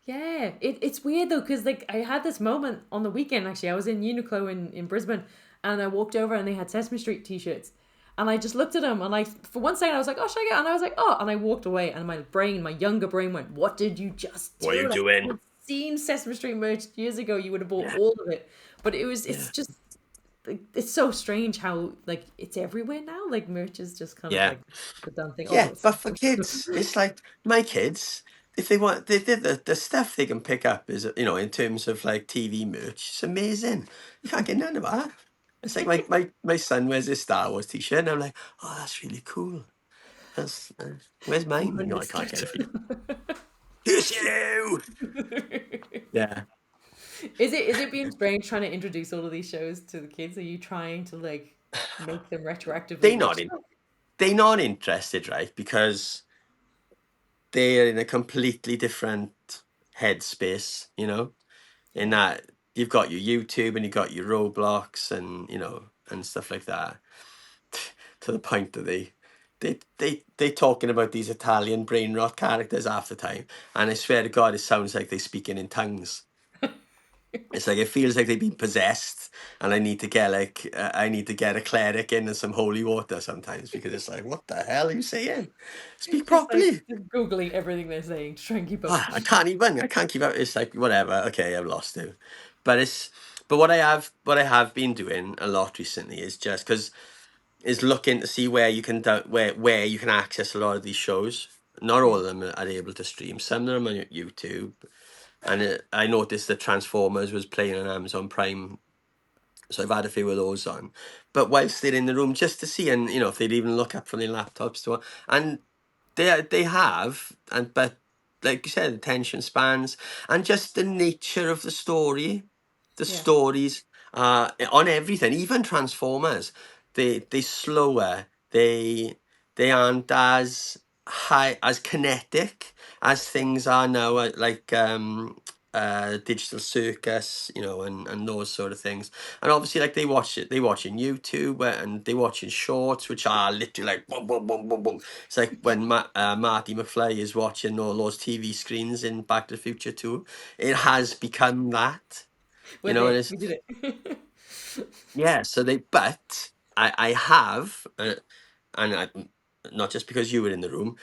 Yeah, it's weird though, because like I had this moment on the weekend actually. I was in Uniqlo in Brisbane, and I walked over and they had Sesame Street t-shirts. And I just looked at them, and for one second I was like, oh, should I get? And I was like, oh, and I walked away, and my younger brain went, what did you just do? What are you Like, doing? if you'd seen Sesame Street merch years ago, you would have bought Yeah. all of it. But it's just, like, it's so strange how like it's everywhere now. Like merch is just kind of Yeah. like the done thing. Yeah, Although it's but for kids, it's like my kids, if they want, the stuff they can pick up is, in terms of like TV merch, it's amazing. You can't get none of that. It's like my son wears his Star Wars t-shirt, and I'm like, oh, that's really cool. That's, where's mine? No, I can't get it for you. Here's you. Yeah. Is it being strange trying to introduce all of these shows to the kids? Are you trying to like make them retroactively They watch not in, them? they not interested, right? Because they're in a completely different headspace, in that you've got your YouTube and you've got your Roblox and and stuff like that. To the point that they talking about these Italian brain rot characters half the time, and I swear to God, it sounds like they speaking in tongues. It's like it feels like they've been possessed, and I need to get a cleric in and some holy water sometimes because it's like, what the hell are you saying? Speak Just like properly. just googling everything they're saying to try and keep up. I can't keep up. It's like whatever. Okay, I've lost you. But what I have been doing a lot recently is just because is looking to see where you can where you can access a lot of these shows. Not all of them are able to stream. Some of them are on YouTube, and I noticed that Transformers was playing on Amazon Prime, so I've had a few of those on. But whilst they're in the room, just to see, and if they'd even look up from their laptops and they have, but like you said, attention spans and just the nature of the story, the Yeah. stories on everything, even Transformers, they slower, they aren't as high, as kinetic as things are now, like Digital Circus, and those sort of things. And obviously, like they watch in YouTube, and they watch in shorts, which are literally like boom, boom, boom, boom, boom. It's like when Marty McFly is watching all those TV screens in Back to the Future 2. It has become that, We're and there. it's, We did it. yeah. So but I have, and not just because you were in the room,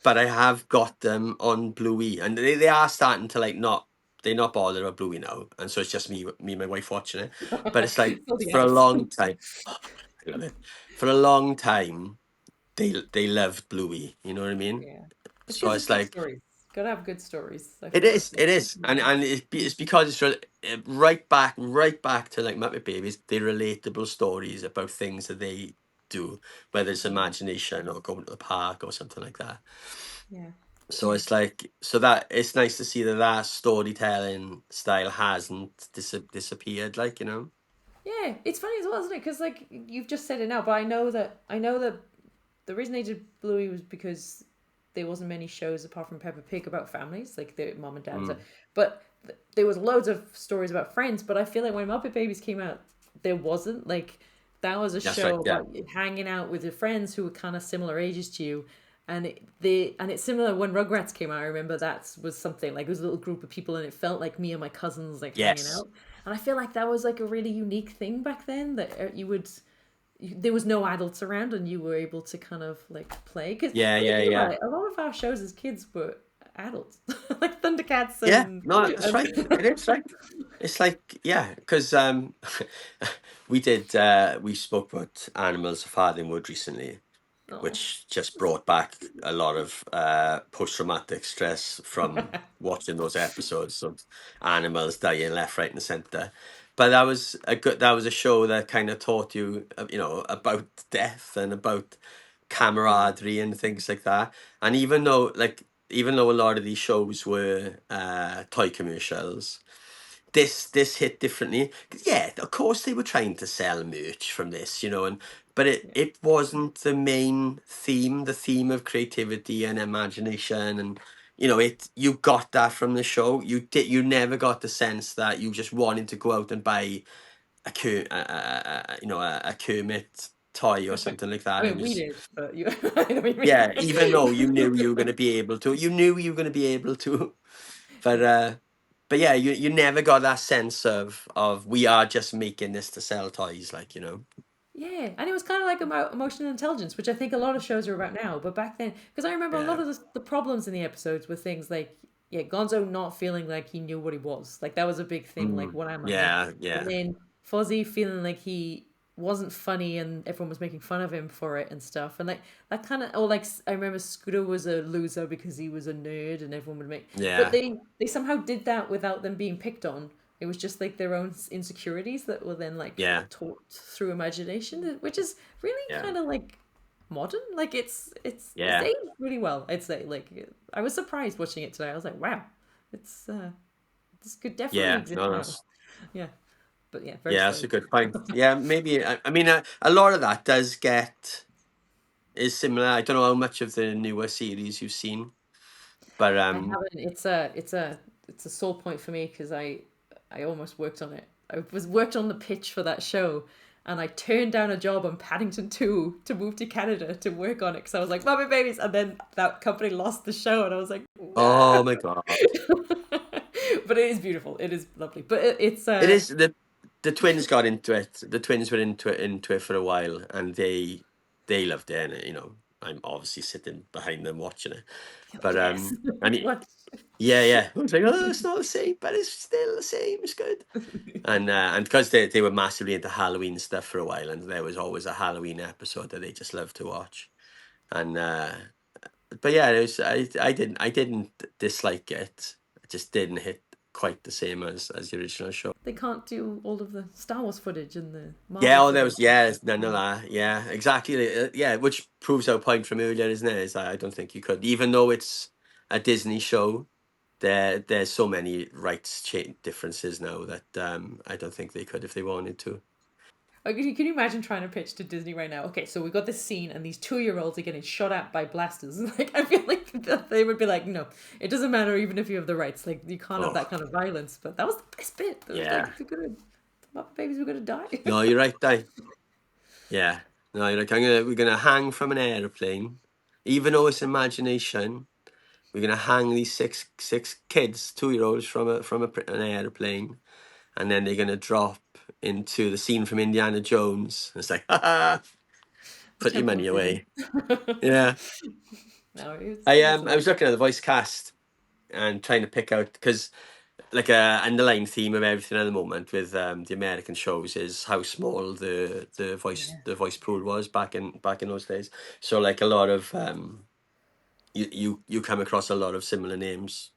but I have got them on Bluey, and they are starting to like not. They're not bothered about Bluey now, and so it's just me and my wife watching it. But it's like Something for a else. long time, I love it. For a long time, they loved Bluey. You know what I mean? Yeah. It's So because it's it's good like stories. Gotta have good stories. I it feel is, like. it is, and it's because it's right back to like Muppet Babies. They're relatable stories about things that they do, whether it's imagination or going to the park or something like that. Yeah. So it's like, that it's nice to see that storytelling style hasn't disappeared, like, Yeah, it's funny as well, isn't it? Because like you've just said it now, but I know that the reason they did Bluey was because there wasn't many shows apart from Peppa Pig about families, like their mom and dad. And stuff. But there was loads of stories about friends. But I feel like when Muppet Babies came out, there wasn't like that was a That's show right, yeah. about hanging out with your friends who were kind of similar ages to you, and it's similar when Rugrats came out. I remember that was something like it was a little group of people, and it felt like me and my cousins like hanging Yes. out. And I feel like that was like a really unique thing back then that there was no adults around, and you were able to kind of like play. Because Yeah, when you yeah, think about yeah. it, a lot of our shows as kids were adults, like Thundercats Yeah, and. no, that's right. It is right. It's like, yeah, because we spoke about Animals of Farthing Wood recently, Oh. which just brought back a lot of post-traumatic stress from watching those episodes of animals dying left, right, and centre. But that was a show that kind of taught you, about death and about camaraderie and things like that. And even though a lot of these shows were toy commercials, this hit differently. 'Cause, yeah, of course they were trying to sell merch from this, but it wasn't the main theme, the theme of creativity and imagination, and you got that from the show. You never got the sense that you just wanted to go out and buy a Kermit toy or something like I that. It mean, we was, did, but you. I know what you yeah, mean. even though you knew you were going to be able to, but yeah, you never got that sense of we are just making this to sell toys, Yeah, and it was kind of like emotional intelligence, which I think a lot of shows are about now. But back then, because I remember a lot Yeah. of the problems in the episodes were things like, yeah, Gonzo not feeling like he knew what he was. Like that was a big thing. Like, Mm. what am I? Like, Yeah, and yeah, then Fozzie feeling like he wasn't funny and everyone was making fun of him for it and stuff. And like that kind of, or like I remember Scooter was a loser because he was a nerd and everyone would make. But yeah, they somehow did that without them being picked on. It was just like their own insecurities that were then like yeah, taught through imagination, which is really yeah, kind of like modern. Like it's yeah, aged really well. I'd say. Like I was surprised watching it today. I was like, wow, it's this could definitely yeah. exist No, now. Yeah, but yeah, very yeah, that's a strange. good point. Yeah, maybe. I mean, a lot of that is similar. I don't know how much of the newer series you've seen, but I haven't. It's a sore point for me because I almost worked on it. I was worked on the pitch for that show, and I turned down a job on Paddington 2 to move to Canada to work on it because I was like Muppet Babies, and then that company lost the show, and I was like, nah. oh my god, But it is beautiful. It is lovely. But it's it is the twins got into it. The twins were into it for a while, and they loved it. And I'm obviously sitting behind them watching it, but yes. and What? yeah, yeah. I was like, oh, it's not the same, but it's still the same. It's good. And because they were massively into Halloween stuff for a while, and there was always a Halloween episode that they just loved to watch. And but yeah, I didn't dislike it. It just didn't hit quite the same as the original show. They can't do all of the Star Wars footage and the Marvel Yeah, oh, there footage. was, yeah, none of that. Yeah, exactly. Yeah, which proves our point from earlier, isn't it? Is that I don't think you could, even though it's a Disney show. There's so many rights differences now that I don't think they could if they wanted to. Can you imagine trying to pitch to Disney right now? Okay, so we got this scene, and these 2-year-olds are getting shot at by blasters. Like, I feel like they would be like, no, it doesn't matter even if you have the rights. Like, you can't have Oh, that kind of violence. But that was the best bit. That was yeah. like, the Muppet Babies were gonna die. No, you're right, Di. Yeah. No, you're like, we're gonna hang from an airplane, even though it's imagination. We're gonna hang these six kids, 2-year-olds an airplane, and then they're gonna drop into the scene from Indiana Jones. It's like, put your Temple money of Doom. away. Yeah. No, I was looking at the voice cast and trying to pick out because like a underlying theme of everything at the moment with the American shows is how small the voice pool was back in those days. So like a lot of you come across a lot of similar names,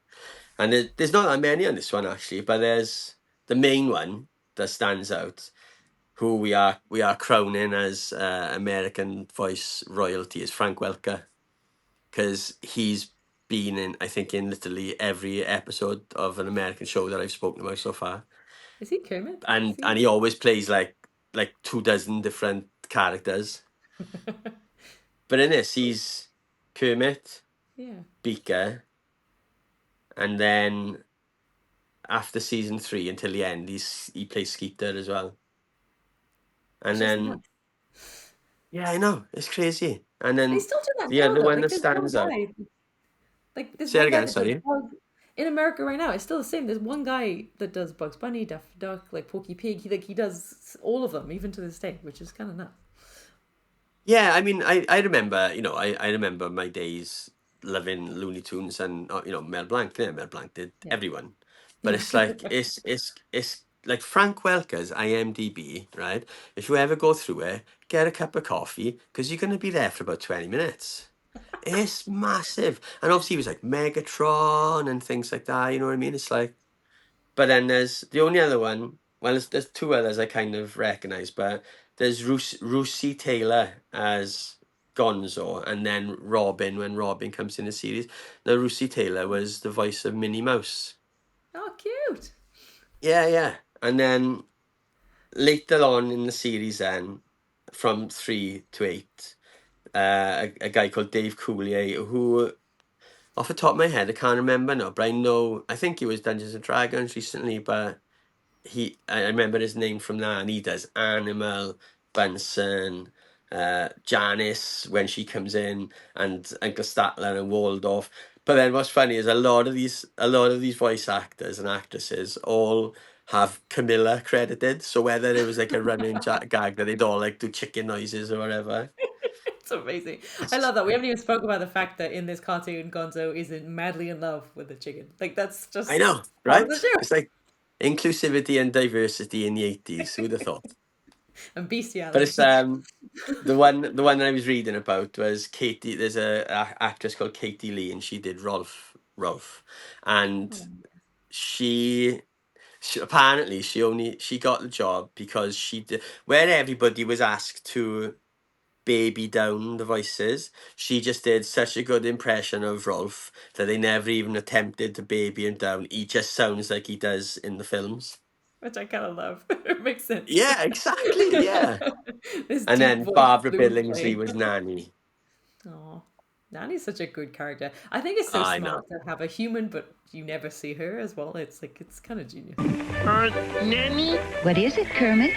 and there's not that many on this one actually, but there's the main one that stands out, who we are crowning as American voice royalty, is Frank Welker, because he's been in, I think, in literally every episode of an American show that I've spoken about so far, Is he Kermit? Is and he always plays like 24 different characters. But in this, he's Kermit, Yeah. Beaker, and then after season 3 until the end, he plays Skeeter as well. And Which is then nuts. yeah, I know, it's crazy. And They then still do that the now, other though. one Like that there's one stands out. guy. Like there's Say it one guy again, that does sorry. Bugs in America right now. It's still the same. There's one guy that does Bugs Bunny, Daffy Duck, like Porky Pig. He does all of them, even to this day, which is kind of nuts. Yeah, I mean, I remember, I remember my days loving Looney Tunes and, Mel Blanc. Yeah, Mel Blanc did Yeah. everyone. But Yeah. it's like, it's like Frank Welker's IMDb, right? If you ever go through it, get a cup of coffee, because you're going to be there for about 20 minutes. It's massive. And obviously, he was like Megatron and things like that, you know what I mean? It's like, but then there's the only other one. Well, there's two others I kind of recognize, but there's Russi Taylor as Gonzo, and then Robin when Robin comes in the series. Now, Russi Taylor was the voice of Minnie Mouse. Oh, cute. Yeah, yeah. And then later on in the series, then from 3 to 8, a guy called Dave Coulier, who, off the top of my head, I can't remember now, but I think he was Dungeons and Dragons recently, but I remember his name from that, and he does Animal, Bunsen, Janice when she comes in, and Uncle Statler and Waldorf. But then what's funny is a lot of these voice actors and actresses all have Camilla credited. So whether it was like a running gag that they'd all like do chicken noises or whatever. It's amazing. I love that. We haven't even spoke about the fact that in this cartoon, Gonzo isn't madly in love with the chicken. Like that's I just know, part of the right? show. It's like inclusivity and diversity in the 80s. Who'd have thought? And But bestiality. it's the one that I was reading about was Katie. There's a actress called Katie Lee, and she did Rolf, and she apparently she got the job because she did where everybody was asked to baby down the voices. She just did such a good impression of Rolf that they never even attempted to baby him down. He just sounds like he does in the films. Which I kind of love. It makes sense. Yeah, exactly. Yeah, This and deep then voice Barbara flute Billingsley playing. was Nanny. Oh, Nanny's such a good character. I think it's so I know. smart to have a human, but you never see her as well. It's like it's kind of genius. Nanny? What is it, Kermit?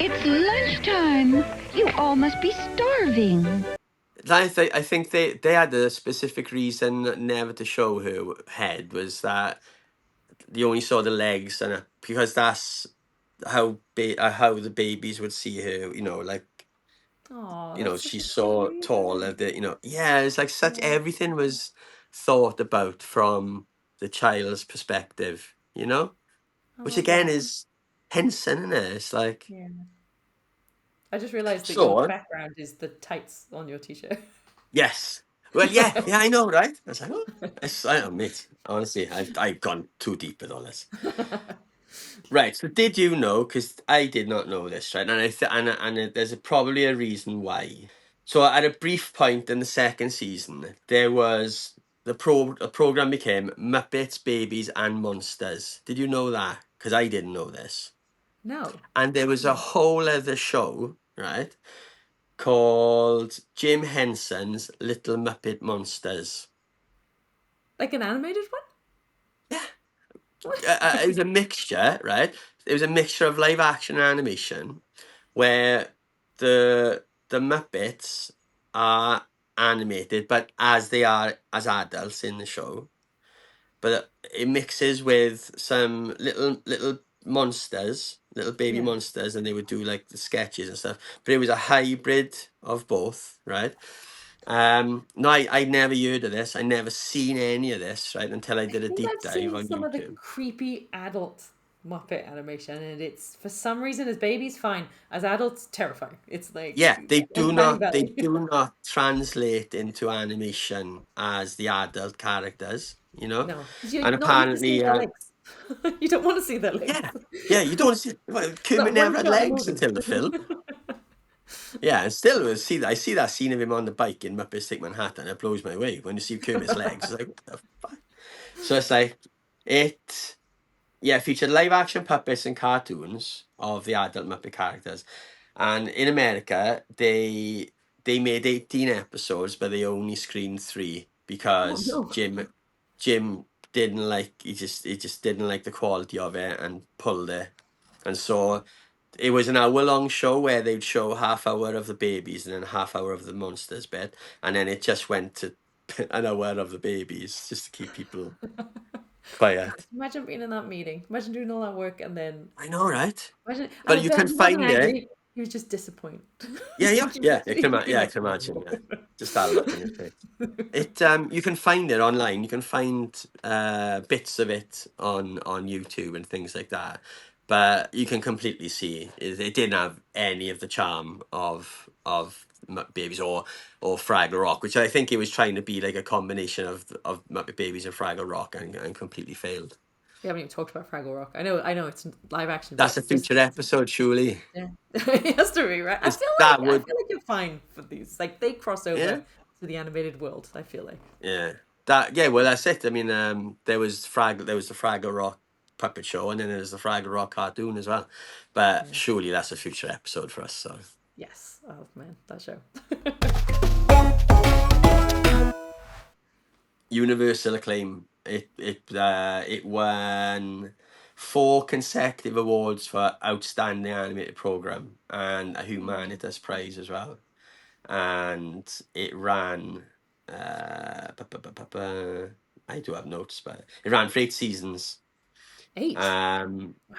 It's lunchtime. You all must be starving. I think they had a specific reason never to show her head, was that you only saw the legs, and because that's how the babies would see her. Like Oh, that's such a she's sweet so tall reason. that yeah, it's like such Yeah. everything was thought about from the child's perspective. I Which love again that. is Henson, isn't it? It's like Yeah. I just realized that your so. background is the tights on your t-shirt. Yes. Well, yeah, I know, right? I was like, oh, I admit, honestly, I've gone too deep with all this. Right. So, did you know? Because I did not know this, right? And there's probably a reason why. So, at a brief point in the second season, there was a program became Muppets, Babies, and Monsters. Did you know that? Because I didn't know this. No. And there was a whole other show, right, called Jim Henson's Little Muppet Monsters. Like an animated one? It was a mixture, right? It was a mixture of live action and animation, where the Muppets are animated, but as they are as adults in the show. But it mixes with some little monsters, little baby Yeah. monsters, and they would do like the sketches and stuff. But it was a hybrid of both, right? No, I never heard of this. I never seen any of this, right, until I I did a think deep I've dive seen on some of the YouTube. creepy adult Muppet animation, and it's for some reason as babies fine, as adults terrifying. It's like Yeah, they do uncanny not they valley. do not translate into animation as the adult characters, No, because you're and not used to seeing apparently, their legs. You don't want to see their legs. yeah, yeah, you don't see well, That Kermit one never had shot in the legs movie. until the film. Yeah, and still I see that scene of him on the bike in Muppets Take Manhattan. It blows my way when you see Kermit's legs. It's like, what the fuck? So it's like it. Yeah, featured live action puppets and cartoons of the adult Muppet characters. And in America, they made 18 episodes, but they only screened 3 Oh because no. Jim didn't like he just didn't like the quality of it and pulled it. And so it was an hour-long show where they'd show half hour of the babies and then half hour of the monsters bit, and then it just went to an hour of the babies just to keep people quiet. Imagine being in that meeting. Imagine doing all that work and then I know, right? imagine. And But I you bet can he wasn't find it. angry. He was just disappointed. Yeah, yeah, He yeah. was- he was Yeah, I like, can imagine. Yeah. Just that look in his face. It you can find it online. You can find bits of it on YouTube and things like that. But you can completely see it didn't have any of the charm of Muppet Babies or Fraggle Rock, which I think it was trying to be like a combination of Muppet Babies and Fraggle Rock, and completely failed. We haven't even talked about Fraggle Rock. I know it's live action, That's a but just future episode, surely. yeah. It has to be, right? I feel That like would, you're fine for these. Like they cross over yeah. to the animated world, I feel like. Yeah, well, that's it. I mean, there was the Fraggle Rock puppet show, and then there's the Fraggle Rock cartoon as well. But Yeah. surely that's a future episode for us. So Yes. Oh man, that show. universal acclaim. It won 4 consecutive awards for outstanding animated program and a Humanitas prize as well. And it ran. I do have notes, but it ran for 8 seasons. 8.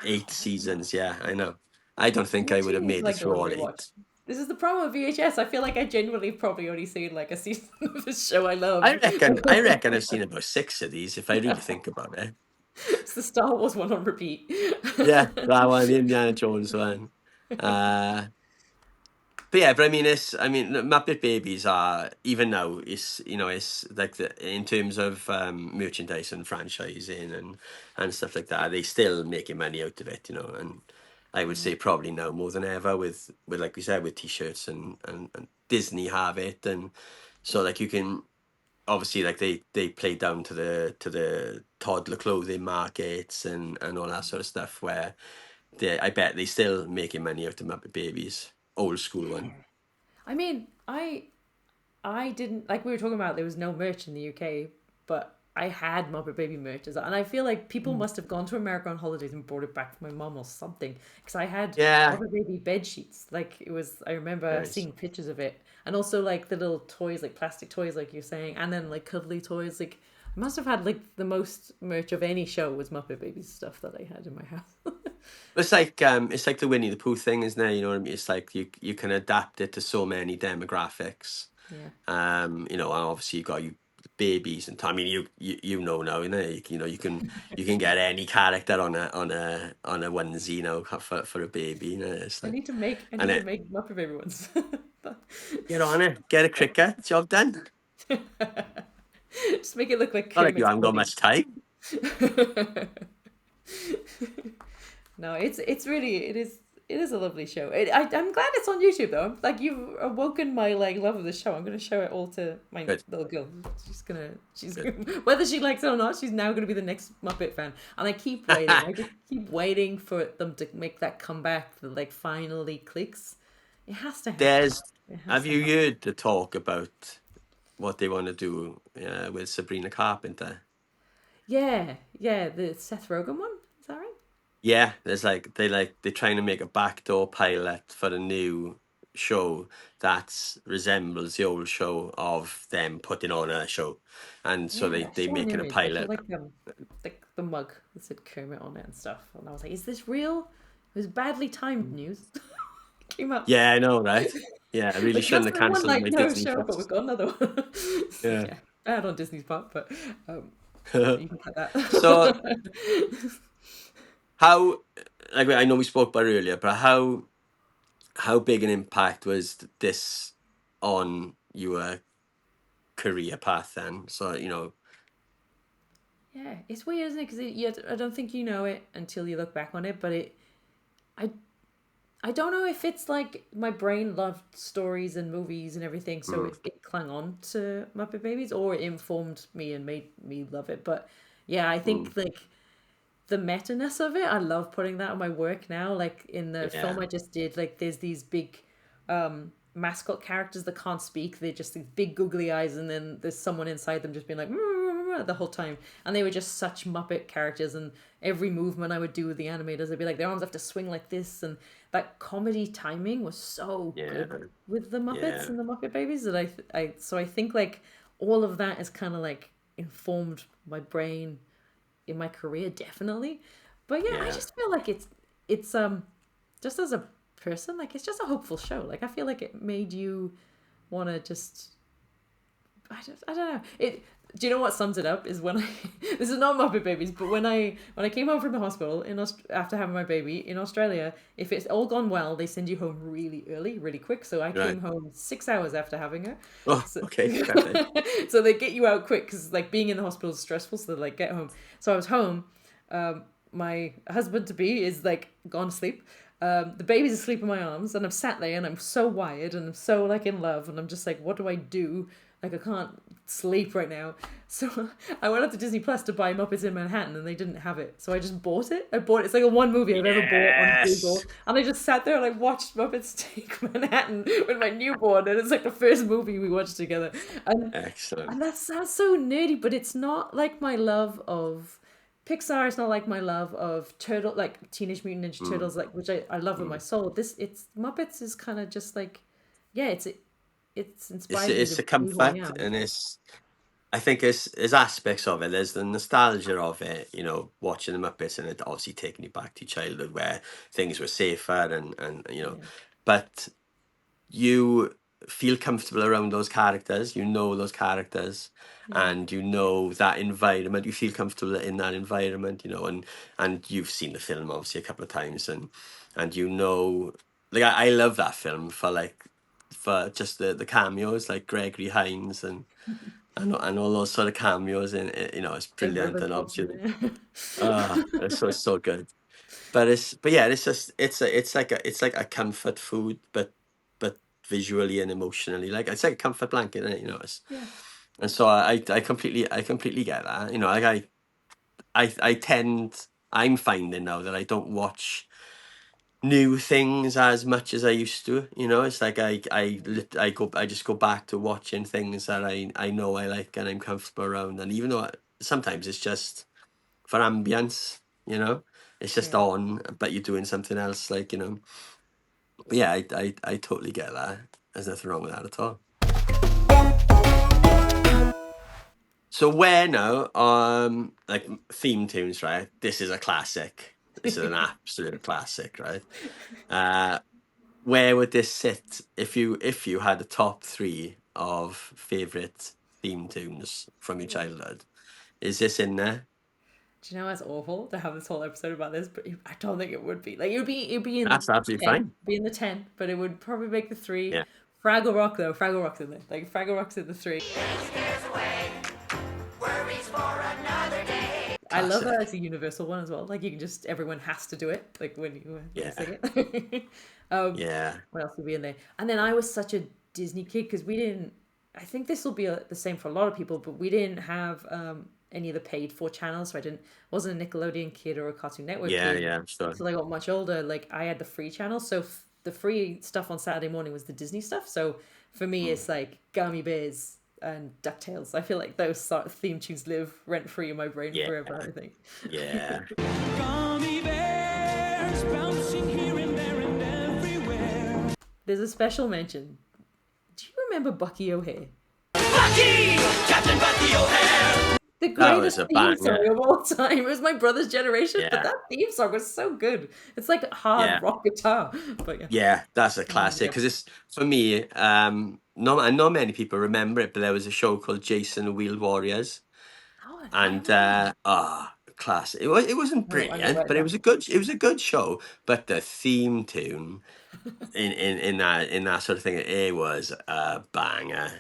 8 seasons. Yeah, I know. I don't think I would have Routine is made it like the through one all we 8. watched. This is the problem with VHS. I feel like I genuinely probably only seen like a season of this show I love. I reckon I've seen about 6 of these if I really think about it. It's the Star Wars one on repeat. Yeah, that one, the Indiana Jones one. But yeah, but I mean, the Muppet Babies are, even now, it's like in terms of merchandise and franchising and stuff like that, they still making money out of it, and I would say probably now more than ever with like we said, with t-shirts and Disney have it, and so like you can obviously like they play down to the toddler clothing markets and all that sort of stuff where I bet they still making money out of Muppet Babies, old school one. I mean, I didn't, like we were talking about, there was no merch in the UK, but I had Muppet Baby merch, and I feel like people must have gone to America on holidays and brought it back for my mum or something, because I had Muppet Baby bed sheets. Like I remember seeing pictures of it, and also like the little toys, like plastic toys, like you're saying, and then like cuddly toys. Like I must have had like the most merch of any show was Muppet Babies stuff that I had in my house. It's like the Winnie the Pooh thing, isn't it? You know what I mean? It's like you can adapt it to so many demographics. Yeah. And obviously you got babies, and I mean you know now, you can get any character on a onesie, for a baby. It's I like, need to make Muppet Baby ones. get on it, get a cricket, job done. Just make it look like Not like you Kermit's haven't got body. much time. No, it is a lovely show. I'm glad it's on YouTube though. Like you've awoken my like love of the show. I'm gonna show it all to my Good. little girl. She's whether she likes it or not, she's now gonna be the next Muppet fan. And I keep waiting. I just keep waiting for them to make that comeback that like finally clicks. It has to happen. Have you heard the talk about what they want to do with Sabrina Carpenter? Yeah, the Seth Rogen one. Is that right? Yeah, there's they're trying to make a backdoor pilot for a new show that resembles the old show of them putting on a show, and so Yeah, I they saw make an it a image, pilot. like the mug that said Kermit on it and stuff, and I was like, "Is this real?" It was badly timed news. It came out. Yeah, I know, right? Yeah, I really Like, shouldn't have that's the one, cancelled like, my no Disney show, but Plus. we've got another one. Yeah. Bad on Disney's part, but you can cut that. So, how, like I know we spoke about earlier, but how big an impact was this on your career path then? So, Yeah, it's weird, isn't it? Because I don't think you know it until you look back on it, but I don't know if it's like my brain loved stories and movies and everything, so it clung on to Muppet Babies, or it informed me and made me love it. But yeah, I think like the meta-ness of it, I love putting that on my work now. Like in the film I just did, like there's these big mascot characters that can't speak. They're just these big googly eyes, and then there's someone inside them just being like, remember the whole time. And they were just such Muppet characters, and every movement I would do with the animators, I'd be like, their arms have to swing like this, and that comedy timing was so good with the Muppets and the Muppet Babies that I think like all of that has kind of like informed my brain in my career, definitely. But I just feel like it's just as a person, like it's just a hopeful show. Like I feel like it made you want to just I don't know. Do you know what sums it up is when this is not Muppet Babies, but when I came home from the hospital after having my baby in Australia, if it's all gone well, they send you home really early, really quick. So I came home 6 hours after having her. Oh, okay. So they get you out quick because like being in the hospital is stressful. So they like get home. So I was home. My husband to be is like gone to sleep. The baby's asleep in my arms, and I'm sat there and I'm so wired and I'm so like in love, and I'm just like, what do I do? Like I can't sleep right now. So I went up to Disney Plus to buy Muppets in Manhattan, and they didn't have it. So I just bought it. It's like a one movie I've ever bought on Google. And I just sat there and I watched Muppets Take Manhattan with my newborn, and it's like the first movie we watched together. And, Excellent. And that sounds so nerdy, but it's not like my love of Pixar. It's not like my love of like Teenage Mutant Ninja Turtles, like which I love with my soul. It's Muppets is kind of just like, it's inspired. It's a comfort, and I think there's aspects of it. There's the nostalgia of it, you know, watching the Muppets, and it obviously taking you back to childhood where things were safer and you know, but you feel comfortable around those characters. You know those characters, and you know that environment. You feel comfortable in that environment, you know, and you've seen the film obviously a couple of times, and you know, like I love that film for just the cameos, like Gregory Hines and all those sort of cameos in it, you know, it's brilliant. And obviously it's so good. But it's just it's like a comfort food, but visually and emotionally, like it's like a comfort blanket, isn't it? You know, and so I completely get that, you know. Like I'm finding now that I don't watch new things as much as I used to, you know. It's like I just go back to watching things that I know I like and I'm comfortable around, and even though sometimes it's just for ambience, you know, it's just on, but you're doing something else, like, you know. But yeah, I totally get that. There's nothing wrong with that at all. So where now, like theme tunes, right? This is a classic. This is an absolute classic, right? Where would this sit if you had the top 3 of favorite theme tunes from your childhood? Is this in there? Do you know it's awful to have this whole episode about this, but I don't think it would be. Like it'd be in That's absolutely 10, fine. be in the 10, but it would probably make the 3. Yeah. Fraggle Rock though, Fraggle Rock's in there. Like Fraggle Rock's in the 3. I love that as a universal one as well. Like you can just, everyone has to do it. Like when you sing it. What else would be in there? And then I was such a Disney kid because we didn't. I think this will be the same for a lot of people, but we didn't have any of the paid for channels. So wasn't a Nickelodeon kid or a Cartoon Network kid. Yeah, sure. Until I got much older, like I had the free channel. So the free stuff on Saturday morning was the Disney stuff. So for me, it's like Gummy Bears and DuckTales. I feel like those sort of theme tunes live rent free in my brain forever, I think. Yeah. Gummy bears bouncing here and there and everywhere. There's a special mention. Do you remember Bucky O'Hare? Bucky! Captain Bucky O'Hare! The greatest theme song of all time. It was my brother's generation, but that theme song was so good. It's like hard rock guitar. But yeah, that's a classic because it's, for me, not many people remember it, but there was a show called Jason and the Wheeled Warriors, and classic. It wasn't brilliant, but it was a good show. But the theme tune in that sort of thing, it was a banger.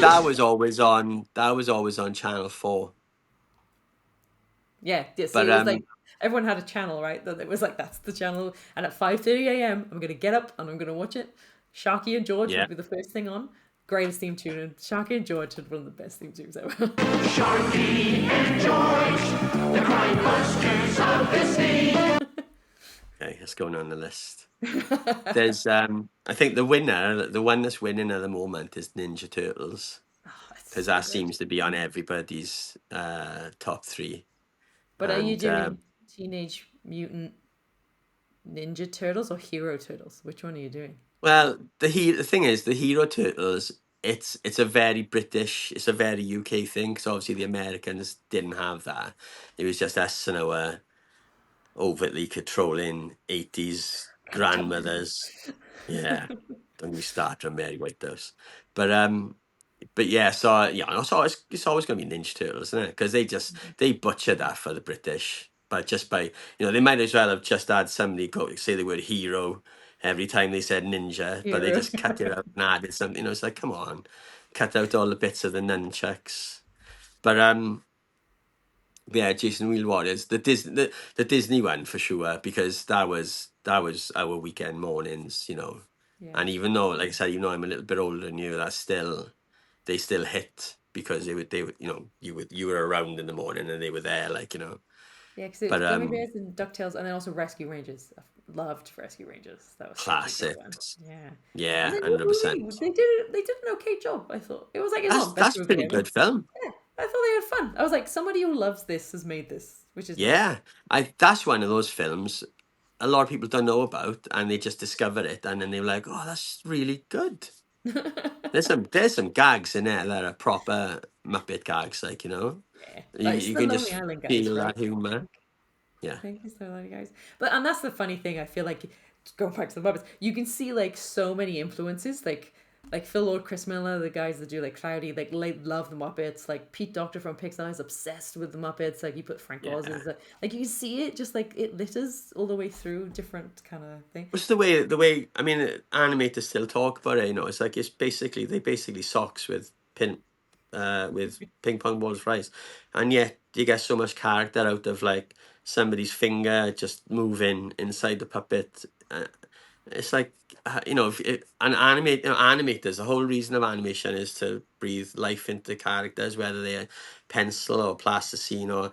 That was always on Channel 4. Yeah, so but, it was like everyone had a channel, right? That it was like that's the channel, and at 5:30 a.m. I'm gonna get up and I'm gonna watch it. Sharky and George would be the first thing on. Greatest theme tune, and Sharky and George had one of the best theme tunes ever. Sharky and George, the crime busters of Disney. Okay, let's go on the list. There's I think the one that's winning at the moment is Ninja Turtles, It's because so that good. seems to be on everybody's top three. But are you And doing Teenage Mutant Ninja Turtles or Hero Turtles? Which one are you doing? well, the thing is, the Hero Turtles, it's a very British, it's a very UK thing, because obviously the Americans didn't have that. It was just us and our overtly controlling 80s grandmothers. Yeah, don't we start from Mary Whitehouse. But yeah, so yeah, it's always going to be Ninja Turtles, isn't it? Because they butchered that for the British, but just by they might as well have just had somebody go say the word hero every time they said ninja, but they Hero. just cut it out and added something. It's like, come on, cut out all the bits of the nunchucks. But yeah, Jason Wheel Warriors, the Disney one for sure, because that was our weekend mornings. Yeah. And even though, like I said, I'm a little bit older than you, they still hit, because they would you were around in the morning and they were there, Yeah, because it was but Gummy Bears and DuckTales, and then also Rescue Rangers. I loved Rescue Rangers. That was such a good one. classics. Yeah. And Yeah, the new 100%. movie, they did an okay job, I thought. It was like, it's That's not the best that's movie pretty ever. good film. Yeah, I thought they had fun. I was like, somebody who loves this has made this, which is nice. Yeah, that's one of those films a lot of people don't know about, and they just discover it, and then they're like, "Oh, that's really good." There's some gags in there that are proper Muppet gags, Yeah. you, Like, it's you the can Lonely just Island guys, feel right? that humor. Yeah, I think it's the Lonely guys. And that's the funny thing. I feel like, going back to the Muppets, you can see like so many influences. Like Phil Lord, Chris Miller, the guys that do like Cloudy, like love the Muppets. Like Pete Docter from Pixar is obsessed with the Muppets. Like you put Frank Oz yeah. as like you see it just like it litters all the way through different kind of thing. What's the way? I mean, animators still talk about it. It's like they basically socks with ping pong balls fries, and yet you get so much character out of like somebody's finger just moving inside the puppet. It's like if animators. The whole reason of animation is to breathe life into characters, whether they're pencil or plasticine or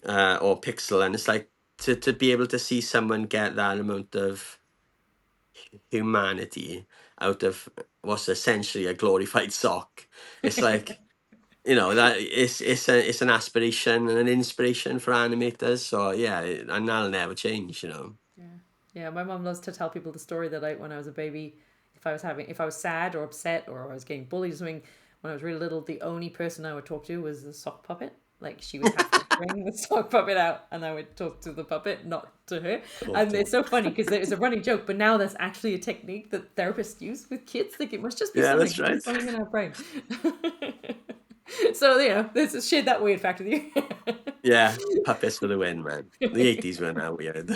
pixel, and it's like to be able to see someone get that amount of humanity out of what's essentially a glorified sock. It's like that it's an aspiration and an inspiration for animators. So yeah, and that'll never change. Yeah, yeah. My mom loves to tell people the story that when I was a baby, if I was sad or upset or I was getting bullied or something when I was really little, the only person I would talk to was the sock puppet. Like she would have to bring the sock puppet out, and I would talk to the puppet, not to her. And it's so funny because it's a running joke, but now that's actually a technique that therapists use with kids. Like it must just be Yeah, something, that's right. something in our brain. So there's shared that weird fact with you. Yeah, puppets for the win, man. The 80s were now weird.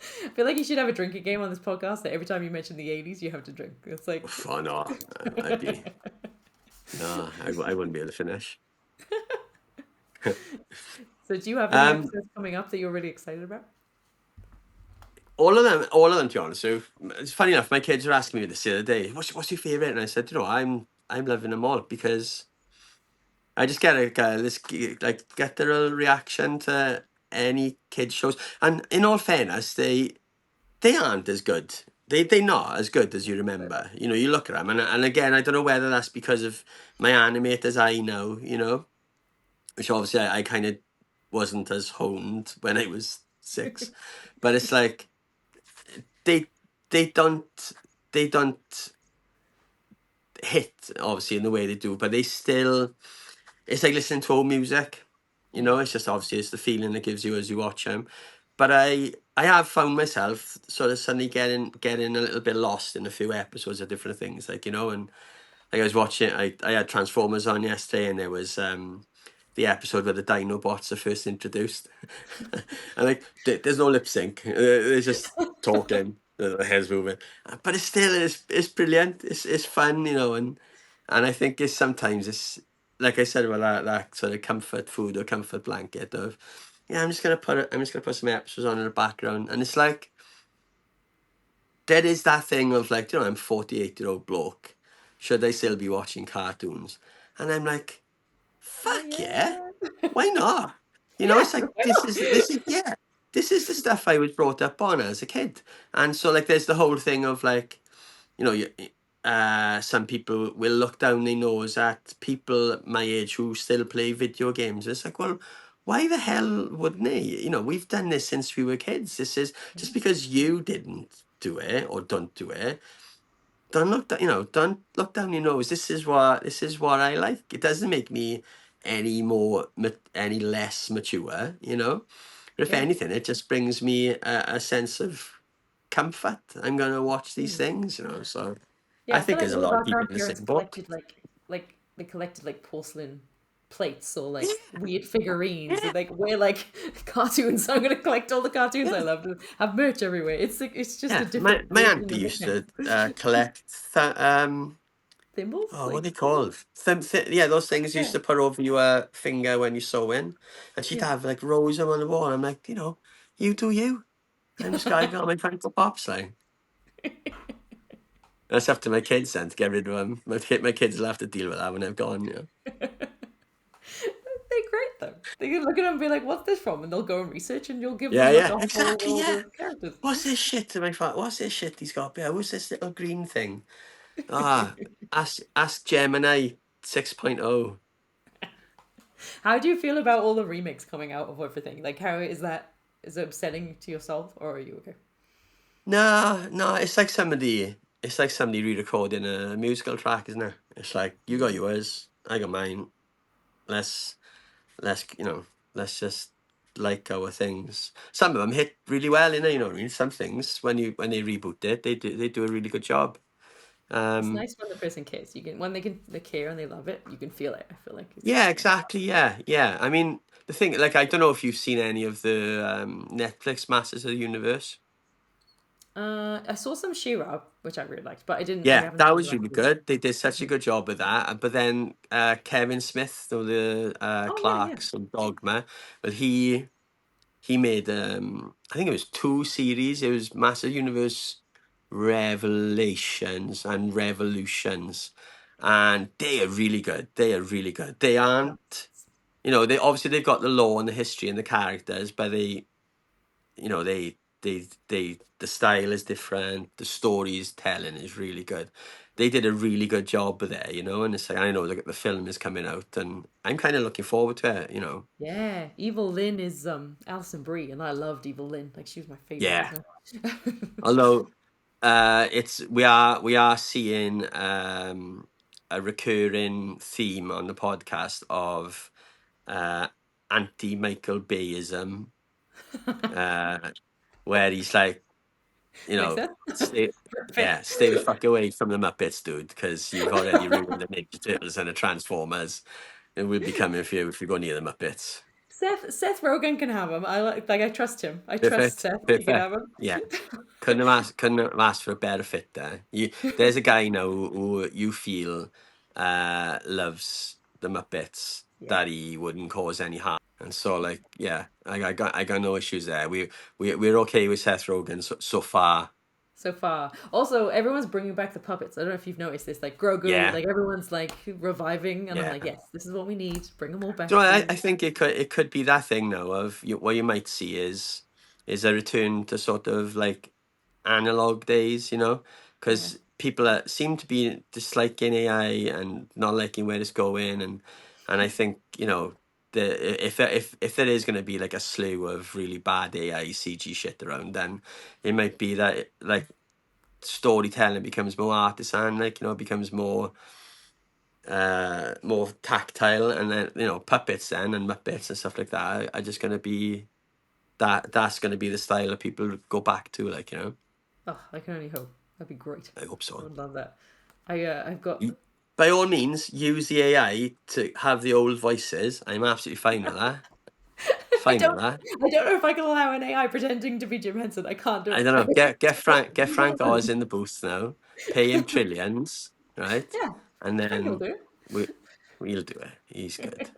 I feel like you should have a drinking game on this podcast that every time you mention the 80s, you have to drink. It's like, Oh no, I'd be no, I wouldn't be able to finish. so do you have any Um, episodes coming up that you're really excited about? all of them. To be honest, so it's funny enough. My kids were asking me this the other day. What's your favorite? And I said, I'm loving them all, because I just get get the real reaction to any kids shows. And in all fairness, they aren't as good. They not as good as you remember. You look at them, and again, I don't know whether that's because of my animators I know, which obviously I kind of wasn't as honed when I was 6, but it's like they they don't hit obviously in the way they do, but they still. It's like listening to old music. It's just obviously it's the feeling it gives you as you watch them. But I have found myself sort of suddenly getting a little bit lost in a few episodes of different things, and like I was watching. I had Transformers on yesterday, and there was the episode where the Dinobots are first introduced, and like there's no lip sync. They're just talking, the heads moving, but it's brilliant. It's fun, and I think sometimes it's like I said about that sort of comfort food or comfort blanket of, yeah, I'm just gonna put some episodes on in the background, and it's like there is that thing of like, I'm 48-year-old bloke. Should I still be watching cartoons? And I'm like, fuck yeah, why not? Yeah, It's like why this not? is this is the stuff I was brought up on as a kid. And so like there's the whole thing of like, you know, some people will look down their nose at people my age who still play video games. It's like, well, why the hell wouldn't they? You know, we've done this since we were kids. This is just because you didn't do it or don't do it. Don't look down, you know, don't look down your nose. This is what I like. It doesn't make me any less mature, you know. But if Yeah. anything, it just brings me a sense of comfort. I'm gonna watch these things, you know. So Yeah, I I feel think like there's a all of lot our of people in the grandparents same boat. collected like they collected like porcelain plates or like weird figurines and like we're like cartoons. So I'm gonna collect all the cartoons I love and have merch everywhere. It's like it's just Yeah, a different my version auntie of used it. to collect Thimbles. oh, what are Like they called? Yeah, those things you yeah, used to put over your finger when you're sewing, and she'd yeah. have like rows of them on the wall. I'm like, you know, you do you. I'm just I got my Funko Pops like. That's up to my kids then to get rid of them. My kids will have to deal with that when they're gone. You know. They're great though. They can look at them and be like, "What's this from?" And they'll go and research, and you'll give Yeah, them like yeah, a whole exactly. world Yeah. of characters. What's this shit to my father? What's this shit he's got? Yeah, what's this little green thing? Ah, ask Gemini 6.0. How do you feel about all the remakes coming out of everything? Like, how is that? Is it upsetting to yourself, or are you okay? No, it's like somebody re-recording a musical track, isn't it? It's like you got yours, I got mine. Let's you know, let's just like our things. Some of them hit really well, you know what I mean? Some things when they reboot it, they do a really good job. It's nice when the person cares. You can when they care and they love it. You can feel it. I feel like it's Yeah, exactly. Yeah. I mean, the thing, like, I don't know if you've seen any of the Netflix Masters of the Universe. I saw some She-Ra, which I really liked, but I didn't. I Yeah, haven't that seen the was rest really of it. good. They did such a good job with that. But then Kevin Smith, the Oh yeah, yeah. Clark's and Dogma, but he made I think it was 2 series. It was Master Universe Revelations and Revolutions, and they are really good. They are really good. They aren't, you know, they obviously they've got the lore and the history and the characters, but they, you know, the style is different. The stories telling is really good. They did a really good job with it, you know. And it's like I know the film is coming out, and I'm kind of looking forward to it, you know. Yeah, Evil Lynn is Alison Brie, and I loved Evil Lynn. Like she was my favorite. Yeah. Wasn't Although we are seeing a recurring theme on the podcast of anti Michael Bayism, where he's like, you Makes know, sense. stay, Fair. stay the fuck away from the Muppets, dude, because you've already ruined the Ninja Turtles and the Transformers. It will be coming for you if you go near the Muppets. Seth Rogen can have him. I trust him. I trust Seth. He can have him. Yeah. Couldn't have asked for a better fit there. There's a guy now who you feel loves the Muppets that he wouldn't cause any harm. And so like, yeah, I got no issues there. We're okay with Seth Rogen so far. So far. Also, everyone's bringing back the puppets. I don't know if you've noticed this. Like Grogu, Yeah. like everyone's like reviving, and I'm Yeah. like, yes, this is what we need. Bring them all back. So I think it could be that thing now of what you might see is a return to sort of like analog days, you know, because people seem to be disliking AI and not liking where it's going, and I think, you know, if there is going to be like a slew of really bad AI CG shit around, then it might be that like storytelling becomes more artisan, like, you know, it becomes more tactile, and then, you know, puppets then and Muppets and stuff like that are just going to be that's going to be the style that people go back to, like, you know. Oh, I can only hope. That'd be great. I hope so. I would love that. I've got. By all means, use the AI to have the old voices. I'm absolutely fine with that. I don't know if I can allow an AI pretending to be Jim Henson. I can't do it. I don't know. Get Frank Oz in the booth now. Pay him trillions, right? Yeah. And I think he'll then do it. we'll do it. He's good.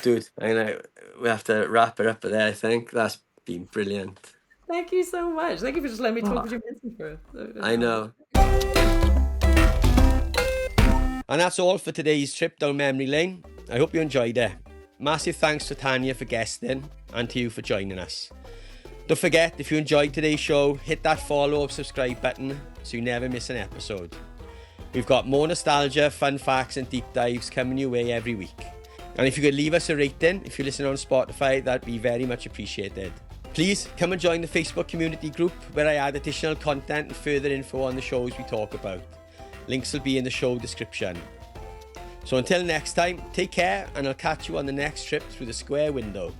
Dude, we have to wrap it up there. I think that's been brilliant. Thank you so much. Thank you for just letting me talk to Jim Henson for I know. And that's all for today's trip down memory lane. I hope you enjoyed it. massive thanks to Tania for guesting and to you for joining us. Don't forget, if you enjoyed today's show, hit that follow or subscribe button so you never miss an episode. We've got more nostalgia, fun facts and deep dives coming your way every week. And if you could leave us a rating, if you're listening on Spotify, that'd be very much appreciated. Please come and join the Facebook community group where I add additional content and further info on the shows we talk about. Links will be in the show description. So until next time, take care and I'll catch you on the next trip through the square window.